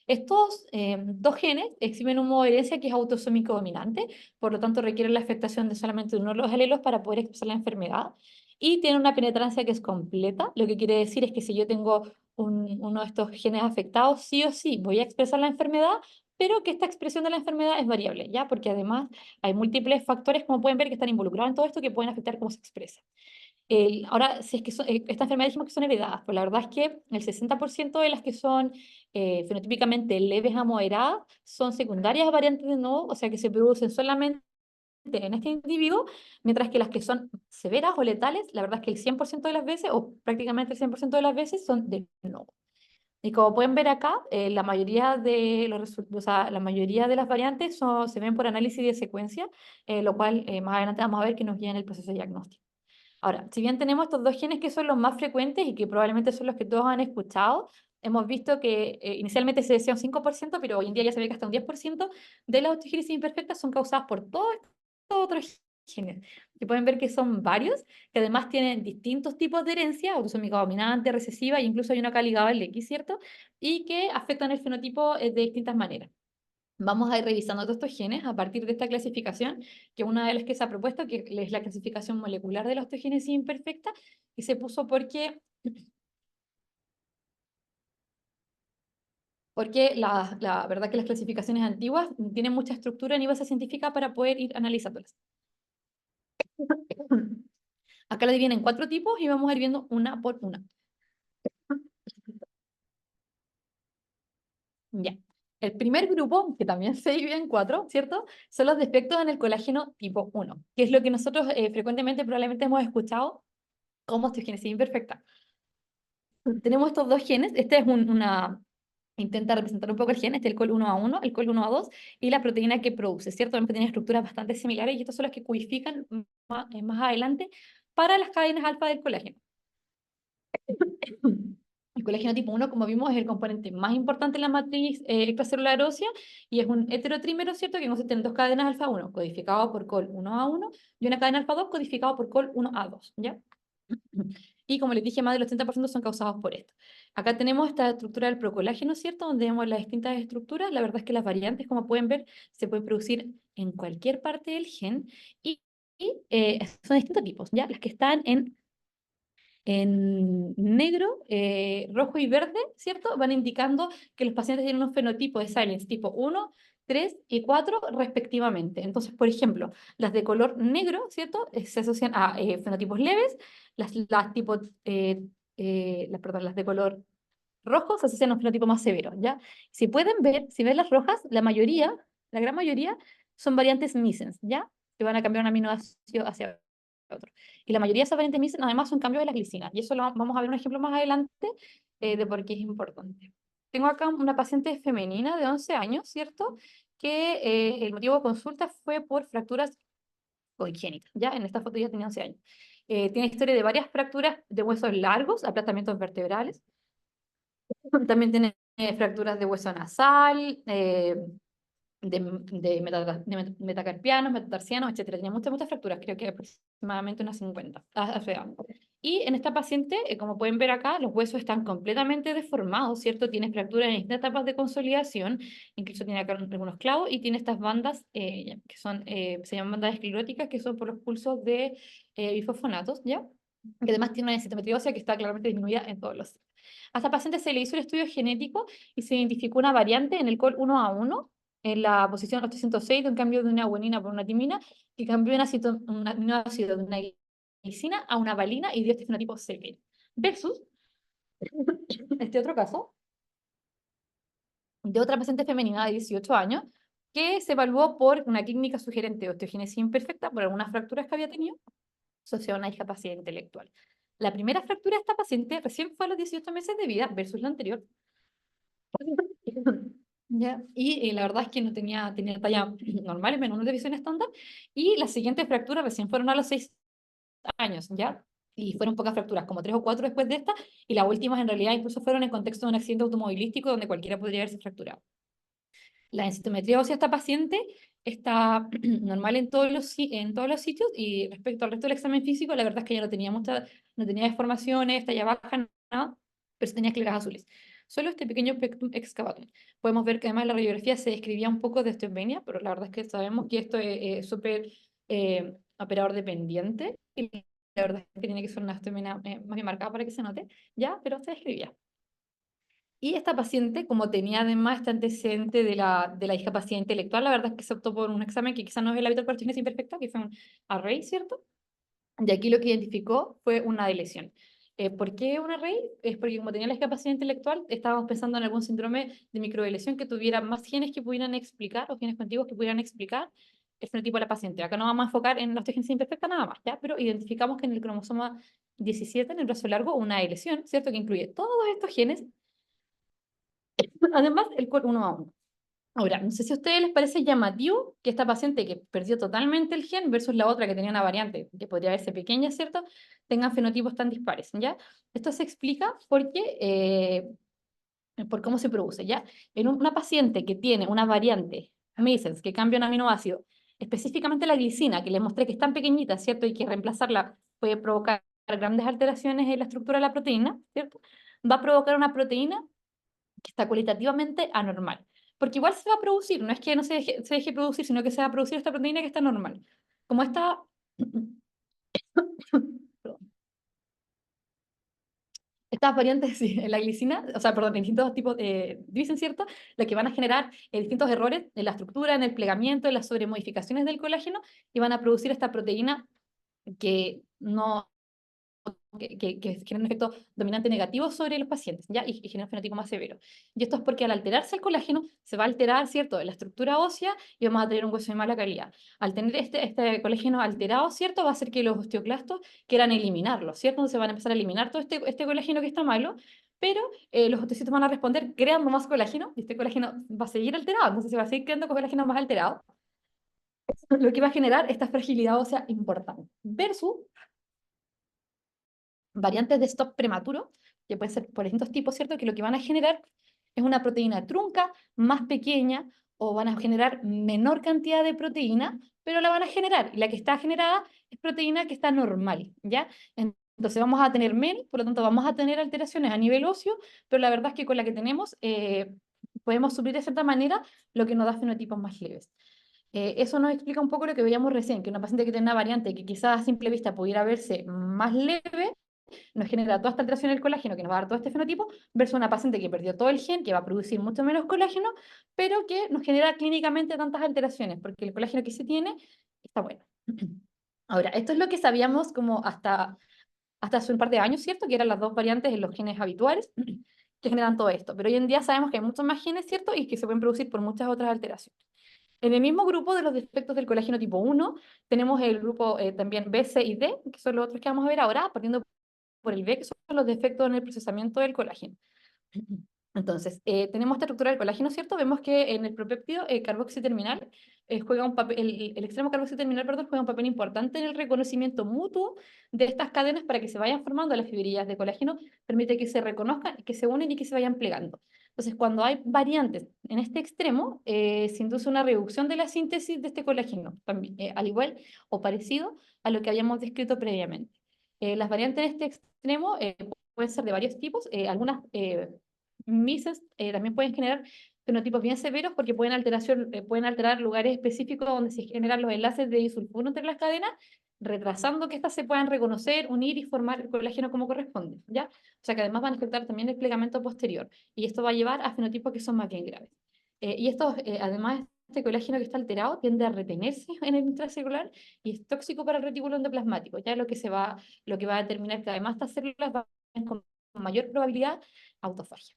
Estos dos genes exhiben un modo de herencia que es autosómico dominante, por lo tanto requieren la afectación de solamente uno de los alelos para poder expresar la enfermedad y tiene una penetrancia que es completa, lo que quiere decir es que si yo tengo uno de estos genes afectados, sí o sí voy a expresar la enfermedad, pero que esta expresión de la enfermedad es variable, ¿ya? Porque además hay múltiples factores, como pueden ver, que están involucrados en todo esto que pueden afectar cómo se expresa. Ahora, si es que esta enfermedad dijimos que son heredadas, pues la verdad es que el 60% de las que son fenotípicamente leves a moderadas son secundarias a variantes de nodo, o sea que se producen solamente en este individuo, mientras que las que son severas o letales, la verdad es que el 100% de las veces, o prácticamente el 100% de las veces, son de no. Y como pueden ver acá, la mayoría de o sea, la mayoría de las variantes se ven por análisis de secuencia, lo cual más adelante vamos a ver que nos guía en el proceso de diagnóstico. Ahora, si bien tenemos estos dos genes que son los más frecuentes y que probablemente son los que todos han escuchado, hemos visto que inicialmente se decía un 5%, pero hoy en día ya se ve que hasta un 10% de las osteogénesis imperfectas son causadas por todos estos otros genes. Y pueden ver que son varios, que además tienen distintos tipos de herencia, autosómica dominante, recesiva, e incluso hay una acá ligada al X, ¿cierto? Y que afectan el fenotipo de distintas maneras. Vamos a ir revisando todos estos genes a partir de esta clasificación, que una de las que se ha propuesto, que es la clasificación molecular de la osteogénesis imperfecta, y se puso porque la verdad que las clasificaciones antiguas tienen mucha estructura ni base científica para poder ir analizándolas. Acá la dividen en 4 tipos y vamos a ir viendo una por una. Ya. El primer grupo, que también se divide en 4, ¿cierto? Son los defectos en el colágeno tipo 1, que es lo que nosotros frecuentemente probablemente hemos escuchado como osteogénesis imperfecta. Tenemos estos dos genes, este es intenta representar un poco el gen, este es el COL1A1, el COL1A2 y la proteína que produce, ¿cierto? Vemos que tienen estructuras bastante similares y estos son los que codifican más adelante para las cadenas alfa del colágeno. El colágeno tipo 1, como vimos, es el componente más importante en la matriz extracelular ósea y es un heterotrímero, ¿cierto? Que consiste en dos cadenas alfa 1 codificado por COL1A1 y una cadena alfa 2 codificado por COL1A2, ¿ya? Y como les dije, más del 80% son causados por esto. Acá tenemos esta estructura del procolágeno, ¿cierto? Donde vemos las distintas estructuras. La verdad es que las variantes, como pueden ver, se pueden producir en cualquier parte del gen y son de distintos tipos, ¿ya? Las que están en negro, rojo y verde, ¿cierto? Van indicando que los pacientes tienen un fenotipo de silence tipo 1, 3 y 4 respectivamente. Entonces, por ejemplo, las de color negro, ¿cierto? Se asocian a fenotipos leves, perdón, las de color rojo se asocian a un fenotipo más severo, ¿ya? Si pueden ver, si ven las rojas, la gran mayoría, son variantes missense, ¿ya? Que van a cambiar un aminoácido hacia otro. Y la mayoría de esas variantes missense además son cambios de las glicinas. Y eso vamos a ver un ejemplo más adelante de por qué es importante. Tengo acá una paciente femenina de 11 años, ¿cierto? Que el motivo de consulta fue por fracturas congénitas, ¿ya? En esta foto ya tenía 11 años. Tiene historia de varias fracturas de huesos largos, aplastamientos vertebrales. También tiene fracturas de hueso nasal, metacarpianos, metatarsianos, etcétera. Tenía muchas fracturas, creo que aproximadamente unas 50. O sea, Y en esta paciente, como pueden ver acá, los huesos están completamente deformados, ¿cierto? Tiene fracturas en distintas etapas de consolidación, incluso tiene acá algunos clavos y tiene estas bandas que son, se llaman bandas escleróticas, que son por los pulsos de bifosfonatos, ¿ya? Que además tiene una densitometría ósea que está claramente disminuida en todos los. A esta paciente se le hizo el estudio genético y se identificó una variante en el COL 1A1, en la posición 806, de un cambio de una guanina por una timina, que cambió un aminoácido de una glicina a una valina y dio este fenotipo severo. Versus este otro caso de otra paciente femenina de 18 años que se evaluó por una clínica sugerente de osteogénesis imperfecta por algunas fracturas que había tenido asociada a una discapacidad intelectual. La primera fractura de esta paciente recién fue a los 18 meses de vida versus la anterior. ¿Ya? Y la verdad es que no tenía talla normal, menos de visión estándar. Y las siguientes fracturas recién fueron a los 6 años, ¿ya? Y fueron pocas fracturas, como 3 o 4 después de esta, y las últimas en realidad incluso fueron en contexto de un accidente automovilístico donde cualquiera podría haberse fracturado. La densitometría ósea de esta paciente está normal en todos los sitios, y respecto al resto del examen físico, la verdad es que ella no tenía deformaciones, talla baja, nada, pero sí tenía escleras azules. Solo este pequeño pectum excavatum. Podemos ver que además la radiografía se describía un poco de osteopenia, pero la verdad es que sabemos que esto es súper operador dependiente, y la verdad es que tiene que ser una osteopenia más bien marcada para que se note, ya, pero se describía. Y esta paciente, como tenía además este antecedente de la discapacidad intelectual, la verdad es que se optó por un examen que quizás no es el habitual para osteogénesis imperfecta, que fue un array, ¿cierto? Y aquí lo que identificó fue una lesión. ¿Por qué un array? Es porque como tenía la discapacidad intelectual, estábamos pensando en algún síndrome de microdeleción que tuviera más genes que pudieran explicar, o genes contiguos que pudieran explicar el fenotipo de la paciente. Acá no vamos a enfocar en la osteogénesis imperfecta nada más, ¿ya? Pero identificamos que en el cromosoma 17, en el brazo largo, una lesión, ¿cierto? Que incluye todos estos genes, además el COL 1A1. Ahora, no sé si a ustedes les parece llamativo que esta paciente que perdió totalmente el gen versus la otra que tenía una variante que podría verse pequeña, ¿cierto? Tengan fenotipos tan dispares, ¿ya? Esto se explica por cómo se produce, ¿ya? En una paciente que tiene una variante missense que cambia un aminoácido, específicamente la glicina, que les mostré que es tan pequeñita, ¿cierto? Y que reemplazarla puede provocar grandes alteraciones en la estructura de la proteína, ¿cierto? Va a provocar una proteína que está cualitativamente anormal. Porque igual se va a producir, no es que no se deje producir, sino que se va a producir esta proteína que está normal. Como esta, estas variantes sí, en la glicina, o sea, perdón, en distintos tipos, dicen, ¿cierto? Lo que van a generar distintos errores en la estructura, en el plegamiento, en las sobremodificaciones del colágeno, y van a producir esta proteína que no que genera un efecto dominante negativo sobre los pacientes, ¿ya? Y genera un fenotipo más severo. Y esto es porque al alterarse el colágeno, se va a alterar, ¿cierto?, la estructura ósea y vamos a tener un hueso de mala calidad. Al tener este colágeno alterado, ¿cierto?, va a hacer que los osteoclastos quieran eliminarlo, ¿cierto? Entonces van a empezar a eliminar todo este colágeno que está malo, pero los osteocitos van a responder creando más colágeno, y este colágeno va a seguir alterado, entonces se va a seguir creando colágeno más alterado, lo que va a generar esta fragilidad ósea importante. Versus variantes de stop prematuro, que pueden ser por distintos tipos, ¿cierto? Que lo que van a generar es una proteína trunca más pequeña, o van a generar menor cantidad de proteína, pero la van a generar. Y la que está generada es proteína que está normal, ¿ya? Entonces vamos a tener menos, por lo tanto vamos a tener alteraciones a nivel óseo, pero la verdad es que con la que tenemos podemos suplir de cierta manera lo que nos da fenotipos más leves. Eso nos explica un poco lo que veíamos recién, que una paciente que tiene una variante que quizás a simple vista pudiera verse más leve, nos genera toda esta alteración del colágeno que nos va a dar todo este fenotipo, versus una paciente que perdió todo el gen, que va a producir mucho menos colágeno, pero que nos genera clínicamente tantas alteraciones, porque el colágeno que se tiene está bueno. Ahora, esto es lo que sabíamos como hasta hace un par de años, ¿cierto? Que eran las dos variantes en los genes habituales que generan todo esto. Pero hoy en día sabemos que hay muchos más genes, ¿cierto? Y que se pueden producir por muchas otras alteraciones. En el mismo grupo de los defectos del colágeno tipo 1, tenemos el grupo también B, C y D, que son los otros que vamos a ver ahora, partiendo por el B, que son los defectos en el procesamiento del colágeno. Entonces, tenemos esta estructura del colágeno, ¿cierto? Vemos que en el propéptido carboxiterminal juega un papel, el extremo carboxiterminal, perdón, juega un papel importante en el reconocimiento mutuo de estas cadenas para que se vayan formando las fibrillas de colágeno, permite que se reconozcan, que se unen y que se vayan plegando. Entonces, cuando hay variantes en este extremo, se induce una reducción de la síntesis de este colágeno, también, al igual o parecido a lo que habíamos descrito previamente. Las variantes en este extremo pueden ser de varios tipos. Algunas mises también pueden generar fenotipos bien severos porque pueden alterar lugares específicos donde se generan los enlaces de disulfuro entre las cadenas, retrasando que éstas se puedan reconocer, unir y formar el colágeno como corresponde, ¿ya? O sea que además van a afectar también el plegamento posterior, y esto va a llevar a fenotipos que son más bien graves. Y estos, además, este colágeno que está alterado tiende a retenerse en el intracelular y es tóxico para el retículo endoplasmático, ya lo que va a determinar que además estas células van con mayor probabilidad autofagia.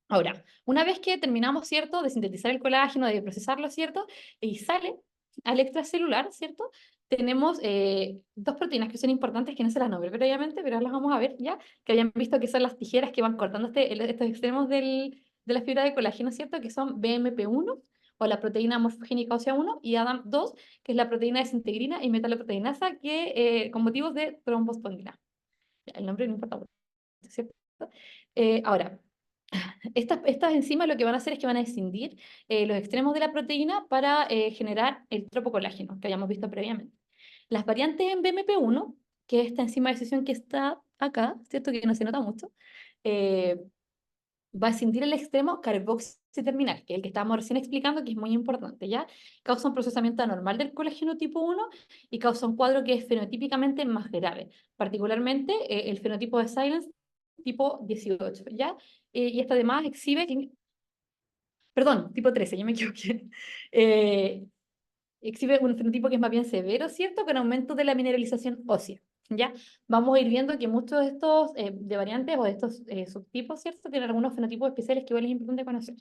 Ahora, una vez que terminamos, ¿cierto?, de sintetizar el colágeno, de procesarlo, ¿cierto?, y sale al extracelular, ¿cierto?, tenemos dos proteínas que son importantes, que no se las nombré previamente, pero ahora las vamos a ver ya, que habían visto que son las tijeras que van cortando estos extremos de la fibra de colágeno, ¿cierto?, que son BMP1, o la proteína morfogénica ósea 1, y ADAM2, que es la proteína desintegrina y metaloproteinasa, que con motivos de trombostomina. El nombre no importa mucho, ¿cierto? Ahora, estas enzimas lo que van a hacer es que van a escindir los extremos de la proteína para generar el tropocolágeno que habíamos visto previamente. Las variantes en BMP1, que es esta enzima de decisión que está acá, ¿cierto?, que no se nota mucho, eh, va a escindir el extremo carboxiterminal, que es el que estábamos recién explicando, que es muy importante, ¿ya? Causa un procesamiento anormal del colágeno tipo 1 y causa un cuadro que es fenotípicamente más grave, particularmente el fenotipo de Silence tipo 18, ¿ya? Y esta además exhibe, perdón, tipo 13, ya me equivoqué. Eh, Exhibe un fenotipo que es más bien severo, ¿cierto? Con aumento de la mineralización ósea, ¿ya? Vamos a ir viendo que muchos de estos de variantes o de estos subtipos, ¿cierto? Tienen algunos fenotipos especiales que igual es importante conocer.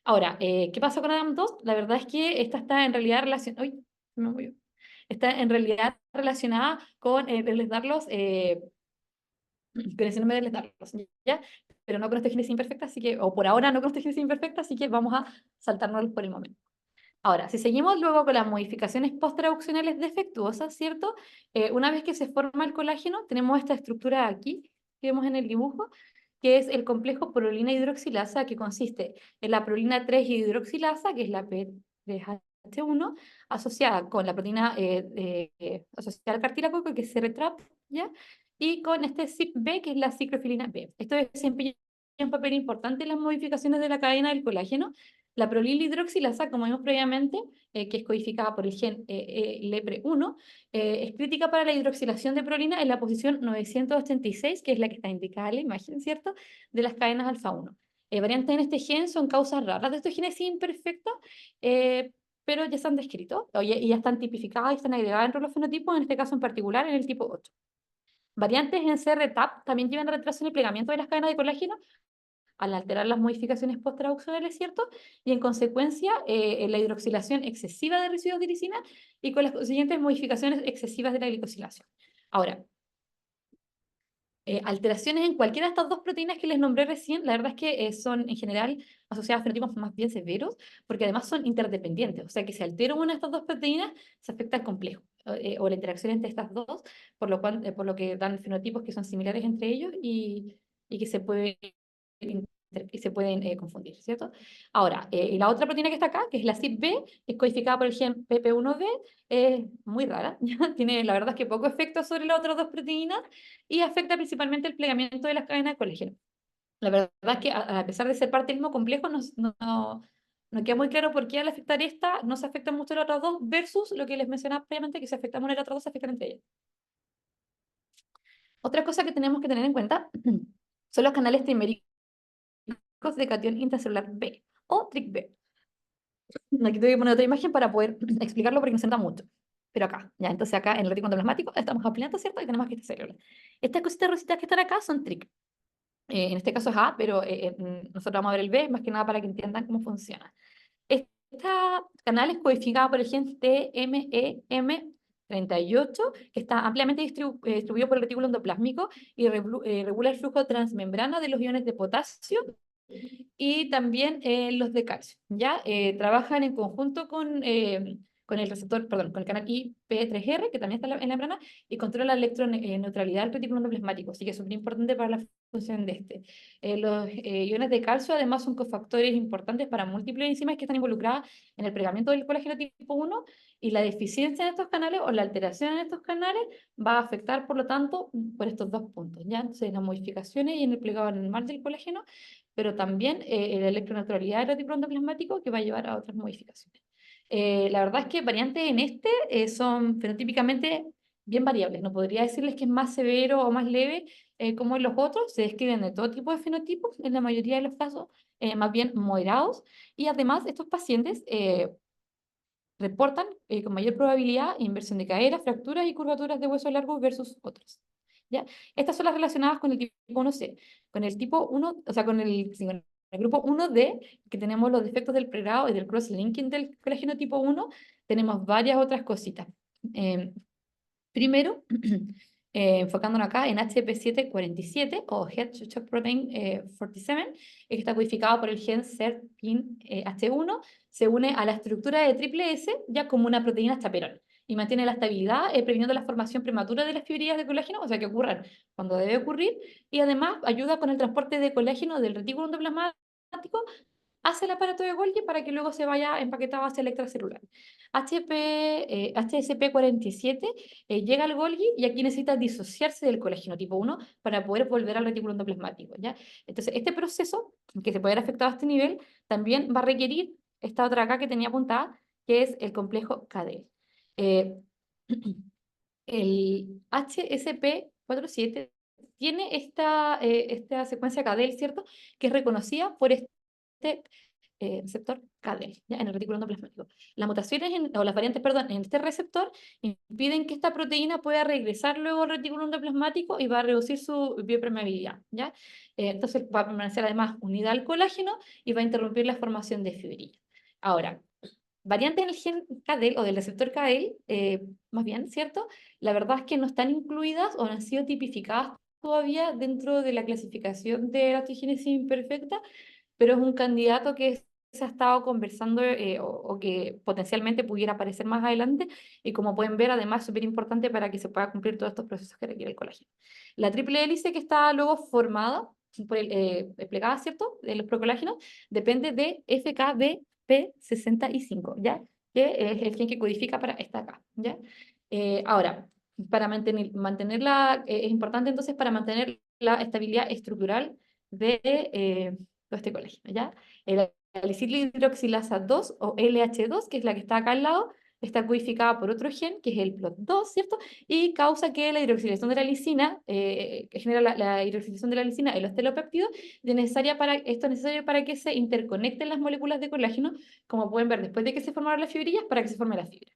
Ahora, ¿qué pasa con ADAM2? La verdad es que esta está en realidad relacionada... ¡Uy! Me movió. Está en realidad relacionada con les darlos con ese nombre de darlos, ¿ya? Pero no con osteogénesis imperfecta, así que, o por ahora no con osteogénesis imperfecta, así que vamos a saltárnoslos por el momento. Ahora, si seguimos luego con las modificaciones post-traduccionales defectuosas, ¿cierto? Una vez que se forma el colágeno, tenemos esta estructura aquí, que vemos en el dibujo, que es el complejo prolina hidroxilasa, que consiste en la prolina 3 hidroxilasa, que es la P3H1, asociada con la proteína asociada al cartílago, que es CRTRAP, ¿ya? Y con este CYP-B, que es la ciclofilina B. Esto desempeña un papel importante en las modificaciones de la cadena del colágeno. La prolina hidroxilasa, como vimos previamente, que es codificada por el gen LEPR1, es crítica para la hidroxilación de prolina en la posición 986, que es la que está indicada en la imagen, ¿cierto?, de las cadenas alfa-1. Variantes en este gen son causas raras de osteogénesis imperfecta, pero ya están descritos y ya están tipificadas y están agregadas dentro de los fenotipos, en este caso en particular en el tipo 8. Variantes en CRTAP también llevan retraso en el plegamiento de las cadenas de colágeno al alterar las modificaciones post-traduccionales, ¿cierto? Y en consecuencia, la hidroxilación excesiva de residuos de lisina y con las consiguientes modificaciones excesivas de la glicosilación. Ahora, alteraciones en cualquiera de estas dos proteínas que les nombré recién, la verdad es que son en general asociadas a fenotipos más bien severos, porque además son interdependientes, o sea que si altero una de estas dos proteínas, se afecta al complejo, o la interacción entre estas dos, por lo que dan fenotipos que son similares entre ellos y que se pueden confundir, ¿cierto? Ahora, y la otra proteína que está acá, que es la CYP-B, es codificada por el gen PP1B, es muy rara, ¿ya? Tiene, la verdad es que poco efecto sobre las otras dos proteínas y afecta principalmente el plegamiento de las cadenas de colágeno. La verdad es que a pesar de ser parte del mismo complejo, no queda muy claro por qué al afectar esta no se afectan mucho las otras dos versus lo que les mencionaba previamente, que se afectan una y las otras dos se afectan entre ellas. Otra cosa que tenemos que tener en cuenta son los canales triméricos de catión intracelular B o TRIC-B. Aquí te voy a poner otra imagen para poder explicarlo porque no se nota mucho. Pero acá, ya, entonces acá en el retículo endoplasmático estamos ampliando, ¿cierto? Y tenemos aquí esta célula. Estas cositas rositas que están acá son TRIC. En este caso es A, pero nosotros vamos a ver el B, más que nada para que entiendan cómo funciona. Este canal es codificado por el gen TMEM38, que está ampliamente distribuido por el retículo endoplásmico y regula el flujo transmembrana de los iones de potasio y también los de calcio, ¿ya? Trabajan en conjunto con con el receptor, perdón, con el canal IP3R, que también está en la membrana, y controla la electroneutralidad del reticulum endoplasmático, así que es súper importante para la función de este. Los iones de calcio además son cofactores importantes para múltiples enzimas que están involucradas en el plegamiento del colágeno tipo 1, y la deficiencia en estos canales o la alteración en estos canales va a afectar, por lo tanto, por estos dos puntos, ¿ya? Entonces, las modificaciones y en el plegado normal del colágeno, pero también la electroneutralidad del reticulum endoplasmático, que va a llevar a otras modificaciones. La verdad es que variantes en este son fenotípicamente bien variables. No podría decirles que es más severo o más leve como en los otros. Se describen de todo tipo de fenotipos, en la mayoría de los casos, más bien moderados. Y además, estos pacientes reportan con mayor probabilidad inversión de cadera, fracturas y curvaturas de hueso largo versus otros. ¿Ya? Estas son las relacionadas con el tipo 1C. Con el tipo 1, o sea, sí, con el grupo 1D, que tenemos los defectos del pregrado y del cross-linking del colágeno tipo 1, tenemos varias otras cositas. Primero, enfocándonos acá en HP747 o Head Shock Protein 47, que está codificado por el gen SERPIN-H1, se une a la estructura de triple S ya como una proteína chaperón y mantiene la estabilidad, previniendo la formación prematura de las fibrillas de colágeno, o sea que ocurran cuando debe ocurrir, y además ayuda con el transporte de colágeno del retículo endoplasmático hacia el aparato de Golgi para que luego se vaya empaquetado hacia el extracelular. HSP47 llega al Golgi y aquí necesita disociarse del colágeno tipo 1 para poder volver al retículo endoplasmático, ¿ya? Entonces, este proceso, que se puede ver afectado a este nivel, también va a requerir esta otra acá que tenía apuntada, que es el complejo KD. Eh, el HSP47 tiene esta secuencia cadel, ¿cierto? Que es reconocida por este receptor CADEL, ¿ya? En el retículo endoplasmático. Las mutaciones, o las variantes, perdón, en este receptor impiden que esta proteína pueda regresar luego al retículo endoplasmático y va a reducir su biopermeabilidad, ¿ya? Entonces va a permanecer además unida al colágeno y va a interrumpir la formación de fibrillas. Ahora, variantes en el gen CADEL o del receptor CADEL, más bien, ¿cierto? La verdad es que no están incluidas o no han sido tipificadas todavía dentro de la clasificación de la osteogénesis imperfecta, pero es un candidato que se ha estado conversando o que potencialmente pudiera aparecer más adelante, y como pueden ver, además, es súper importante para que se pueda cumplir todos estos procesos que requiere el colágeno. La triple hélice que está luego formada, desplegada, ¿cierto?, de los procolágenos, depende de FKBP65, ¿ya? Que es el gen que codifica para esta acá, ¿ya? Ahora, para mantenerla, es importante entonces para mantener la estabilidad estructural de todo este colágeno, ¿ya? El hidroxilasa 2 o LH2, que es la que está acá al lado, está codificada por otro gen, que es el PLOT2, ¿cierto? Y causa que la hidroxilación de la lisina, que genera la hidroxilación de la lisina en los telopéptidos, esto es necesario para que se interconecten las moléculas de colágeno, como pueden ver, después de que se formaron las fibrillas, para que se forme la fibra.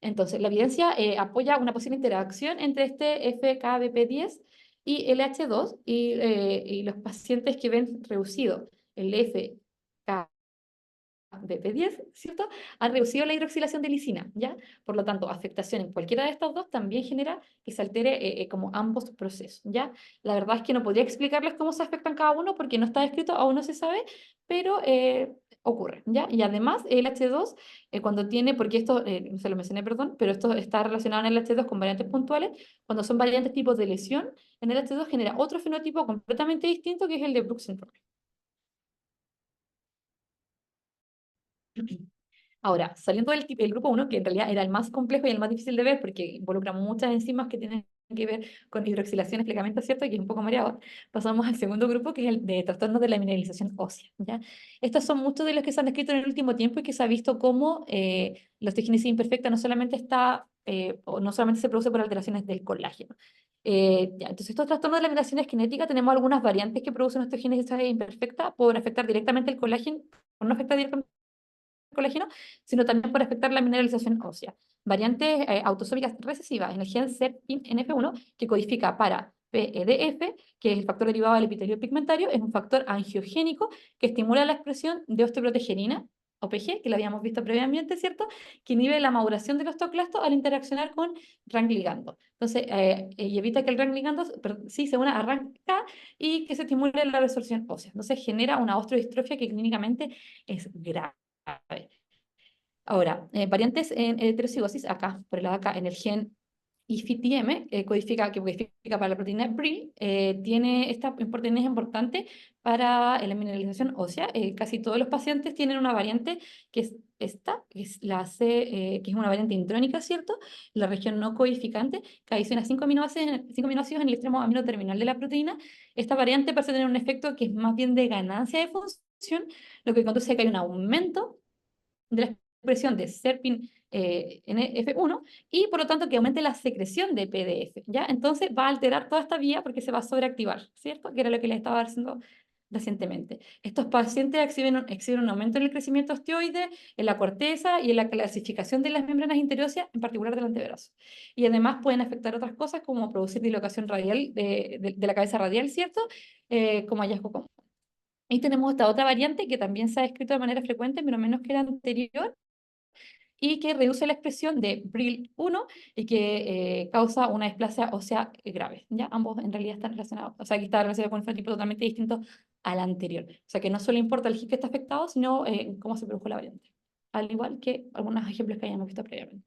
Entonces, la evidencia apoya una posible interacción entre este FKBP10 y LH2, y los pacientes que ven reducido el FKBP10, ¿cierto? Han reducido la hidroxilación de lisina, ¿ya? Por lo tanto, afectación en cualquiera de estos dos también genera que se altere como ambos procesos, ¿ya? La verdad es que no podría explicarles cómo se afectan cada uno porque no está descrito, aún no se sabe, pero ocurre, ¿ya? Y además el H2, cuando tiene, porque esto, no se lo mencioné, perdón, pero esto está relacionado en el H2 con variantes puntuales, cuando son variantes tipos de lesión, en el H2 genera otro fenotipo completamente distinto, que es el de Brooks syndrome. Ahora, saliendo del grupo 1, que en realidad era el más complejo y el más difícil de ver porque involucra muchas enzimas que tienen que ver con hidroxilaciones, plegamentos, ¿cierto? Y que es un poco mareado, pasamos al segundo grupo, que es el de trastornos de la mineralización ósea, ¿ya? Estos son muchos de los que se han descrito en el último tiempo y que se ha visto cómo la osteogénesis imperfecta no solamente o no solamente se produce por alteraciones del colágeno. Ya, entonces, estos trastornos de la mineralización genética, tenemos algunas variantes que producen osteogénesis imperfecta por afectar directamente el colágeno, por no afectar directamente colágeno, sino también por afectar la mineralización ósea. Variantes autosómicas recesivas en el gen SERPIN-NF1, que codifica para PEDF, que es el factor derivado del epitelio pigmentario, es un factor angiogénico que estimula la expresión de osteoprotegerina, OPG, que la habíamos visto previamente, ¿cierto? Que inhibe la maduración del osteoclasto al interaccionar con RANK ligando. Entonces, y evita que el RANK ligando sí se una a RANK y que se estimule la resorción ósea. Entonces, genera una osteodistrofia que clínicamente es grave. Ahora, variantes en heterocigosis, acá, por el lado de acá, en el gen IFITM, que codifica para la proteína BRIL, tiene esta proteína es importante para la mineralización ósea. Casi todos los pacientes tienen una variante que es esta, que es la C, que es una variante intrónica, ¿cierto? La región no codificante, que adiciona 5 aminoácidos en el extremo amino terminal de la proteína. Esta variante parece tener un efecto que es más bien de ganancia de función, lo que conduce a que hay un aumento de la expresión de SERPIN NF1 y por lo tanto que aumente la secreción de PDF, ¿ya? Entonces va a alterar toda esta vía porque se va a sobreactivar, ¿cierto? Que era lo que les estaba haciendo recientemente. Estos pacientes exhiben un aumento en el crecimiento osteoide, en la corteza y en la clasificación de las membranas interóseas, en particular del antebrazo. Y además pueden afectar otras cosas como producir dislocación radial de la cabeza radial, ¿cierto? Como hallazgo común. Y tenemos esta otra variante que también se ha descrito de manera frecuente, pero menos que la anterior, y que reduce la expresión de BRIL1 y que causa una displasia ósea grave. ¿Ya? Ambos en realidad están relacionados, o sea, que está relacionado con un fenotipo totalmente distinto al anterior. O sea, que no solo importa el gen que está afectado, sino cómo se produjo la variante. Al igual que algunos ejemplos que hayamos visto previamente.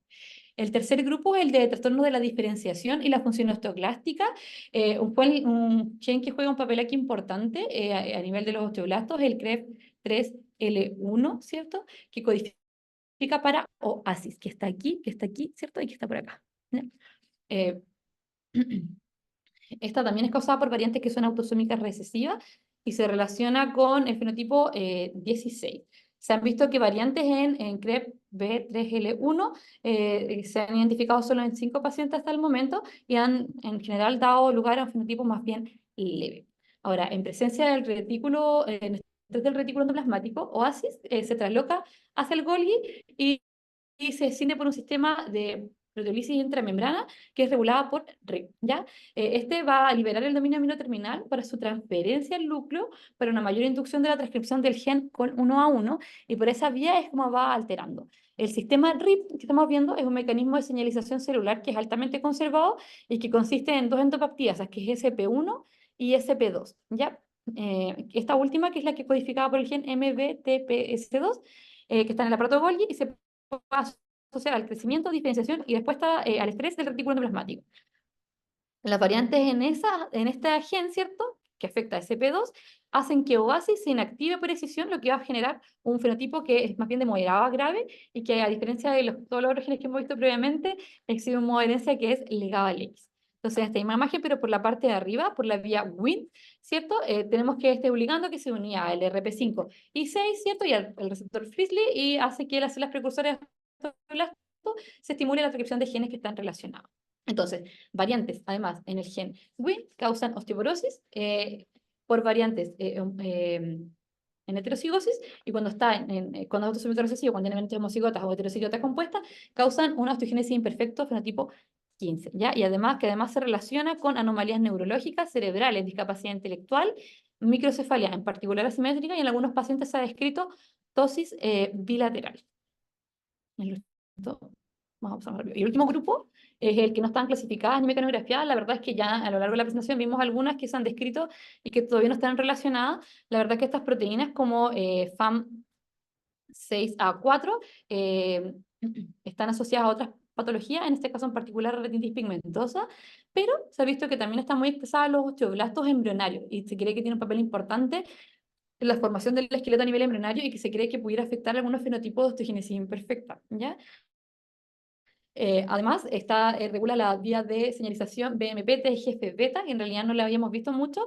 El tercer grupo es el de trastorno de la diferenciación y la función osteoclástica, un gen que juega un papel aquí importante a nivel de los osteoblastos, el CREF3L1, ¿cierto? Que codifica para OASIS, que está aquí, ¿cierto? Y que está por acá. ¿Ya? Eh, Esta también es causada por variantes que son autosómicas recesivas y se relaciona con el fenotipo 16. Se han visto que variantes en CREP B3L1 se han identificado solo en 5 pacientes hasta el momento y han en general dado lugar a un fenotipo más bien leve. Ahora, en presencia del retículo, del retículo endoplasmático, OASIS, se trasloca hacia el Golgi y se desciende por un sistema de proteólisis intramembrana que es regulada por RIP, ¿ya? Este va a liberar el dominio aminoterminal para su transferencia al núcleo, para una mayor inducción de la transcripción del gen con 1 a 1, y por esa vía es como va alterando. El sistema RIP que estamos viendo es un mecanismo de señalización celular que es altamente conservado y que consiste en dos endopeptidasas, que es SP1 y SP2, ¿ya? Esta última, que es la que es codificada por el gen MBTPS2, que está en el aparato Golgi y se puede asociar al crecimiento, diferenciación y después está, al estrés del retículo endoplasmático. Las variantes en este gen, ¿cierto?, que afecta a SP2, hacen que OASIS se inactive por excisión, lo que va a generar un fenotipo que es más bien de moderado a grave y que, a diferencia de todos los otros genes que hemos visto previamente, exhibe un modo de herencia que es legado al X. Entonces, esta misma imagen, pero por la parte de arriba, por la vía Wnt, ¿cierto? Tenemos que este obligando que se unía al RP5 y 6, ¿cierto? Y al receptor Frizzly y hace que las células precursoras de se estimule la transcripción de genes que están relacionados. Entonces, variantes, además, en el gen Wnt causan osteoporosis por variantes en heterocigosis, y cuando está cuando es autosómico recesivo, cuando tiene homocigotas o heterocigotas compuestas, causan una osteogénesis imperfecta fenotipo 15, ¿ya? Y además, que además se relaciona con anomalías neurológicas, cerebrales, discapacidad intelectual, microcefalia, en particular asimétrica, y en algunos pacientes se ha descrito tosis bilateral. Vamos a pasar rápido. Y el último grupo es el que no están clasificadas ni mecanografiadas. La verdad es que ya a lo largo de la presentación vimos algunas que se han descrito y que todavía no están relacionadas. La verdad es que estas proteínas como FAM6A4 están asociadas a otras patologías, en este caso en particular retinitis pigmentosa, pero se ha visto que también están muy expresadas los osteoblastos embrionarios y se cree que tiene un papel importante en la formación del esqueleto a nivel embrionario y que se cree que pudiera afectar algunos fenotipos de osteogénesis imperfecta, ¿ya? Además, regula la vía de señalización BMP TGF-beta, que en realidad no la habíamos visto mucho,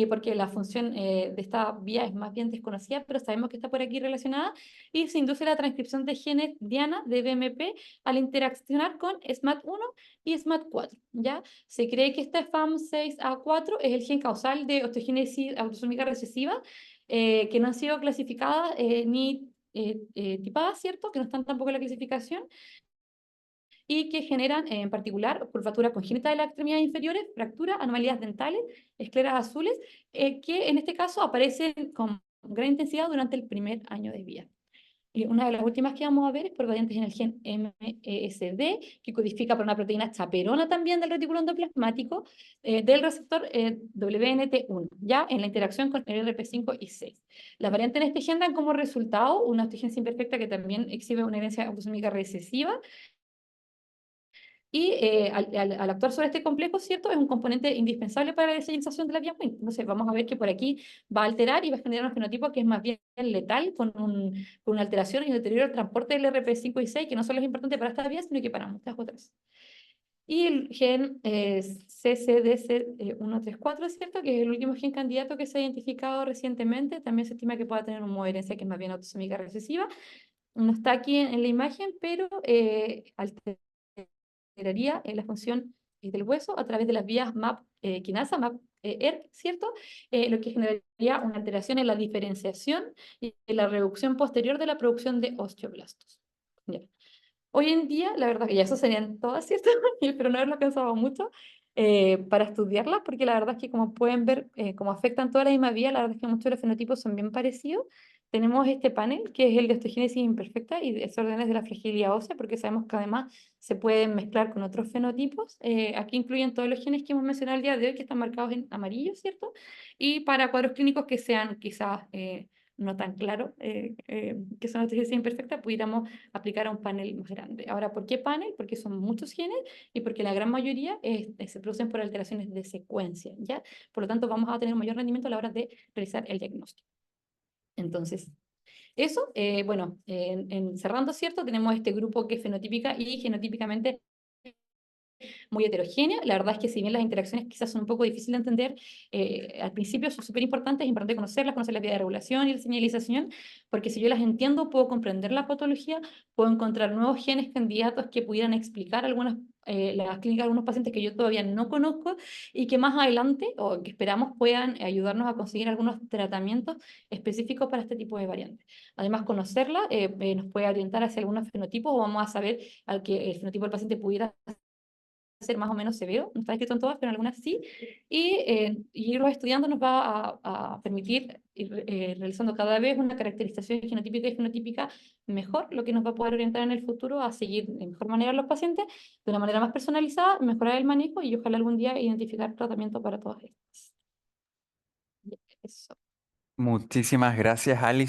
porque la función de esta vía es más bien desconocida, pero sabemos que está por aquí relacionada, y se induce la transcripción de genes diana de BMP al interaccionar con SMAD1 y SMAD4, ¿ya? Se cree que este FAM6A4 es el gen causal de osteogénesis autosómica recesiva, que no han sido clasificadas ni tipadas, ¿cierto? Que no están tampoco en la clasificación, y que generan en particular curvatura congénita de las extremidades inferiores, fractura, anomalías dentales, escleras azules, que en este caso aparecen con gran intensidad durante el primer año de vida. Y una de las últimas que vamos a ver es por variantes en el gen MESD, que codifica por una proteína chaperona también del retículo endoplasmático del receptor WNT1, ya en la interacción con el RP5 y 6. Las variantes en este gen dan como resultado una osteogénesis imperfecta que también exhibe una herencia autosómica recesiva y al actuar sobre este complejo, ¿cierto? Es un componente indispensable para la señalización de la vía Wnt. Entonces, vamos a ver que por aquí va a alterar y va a generar un fenotipo que es más bien letal, con una alteración y un deterioro del transporte del RP5 y 6, que no solo es importante para esta vía, sino que para muchas otras. Y el gen CCDC134, ¿cierto? Que es el último gen candidato que se ha identificado recientemente. También se estima que pueda tener una modo de herencia que es más bien autosómica recesiva. No está aquí en la imagen, pero alteraría la función del hueso a través de las vías MAP quinasa, MAP ERK, ¿cierto? Lo que generaría una alteración en la diferenciación y en la reducción posterior de la producción de osteoblastos. Ya. Hoy en día, la verdad que ya eso serían todas, ¿cierto? Pero no haberlo pensado mucho para estudiarlas, porque la verdad es que como pueden ver, como afectan toda la misma vía, la verdad es que muchos de los fenotipos son bien parecidos. Tenemos este panel, que es el de osteogénesis imperfecta y desórdenes de la fragilidad ósea, porque sabemos que además se pueden mezclar con otros fenotipos. Aquí incluyen todos los genes que hemos mencionado el día de hoy, que están marcados en amarillo, ¿cierto? Y para cuadros clínicos que sean quizás no tan claros, que son osteogénesis imperfecta, pudiéramos aplicar a un panel más grande. Ahora, ¿por qué panel? Porque son muchos genes y porque la gran mayoría se producen por alteraciones de secuencia, ¿ya? Por lo tanto, vamos a tener un mayor rendimiento a la hora de realizar el diagnóstico. Entonces, eso, bueno, cerrando, ¿cierto? Tenemos este grupo que es fenotípica y genotípicamente muy heterogénea. La verdad es que si bien las interacciones quizás son un poco difíciles de entender, al principio son súper importantes, es importante conocerlas, conocer la vía de regulación y la señalización, porque si yo las entiendo, puedo comprender la patología, puedo encontrar nuevos genes candidatos que pudieran explicar algunas las clínicas de algunos pacientes que yo todavía no conozco y que más adelante, o que esperamos, puedan ayudarnos a conseguir algunos tratamientos específicos para este tipo de variantes. Además, conocerla nos puede orientar hacia algunos fenotipos o vamos a saber al que el fenotipo del paciente pudiera ser más o menos severo, no está escrito en todas, pero en algunas sí, y irlos estudiando nos va a permitir ir realizando cada vez una caracterización genotípica y fenotípica mejor, lo que nos va a poder orientar en el futuro a seguir de mejor manera a los pacientes, de una manera más personalizada, mejorar el manejo y ojalá algún día identificar tratamiento para todas estas. Eso. Muchísimas gracias, Alice.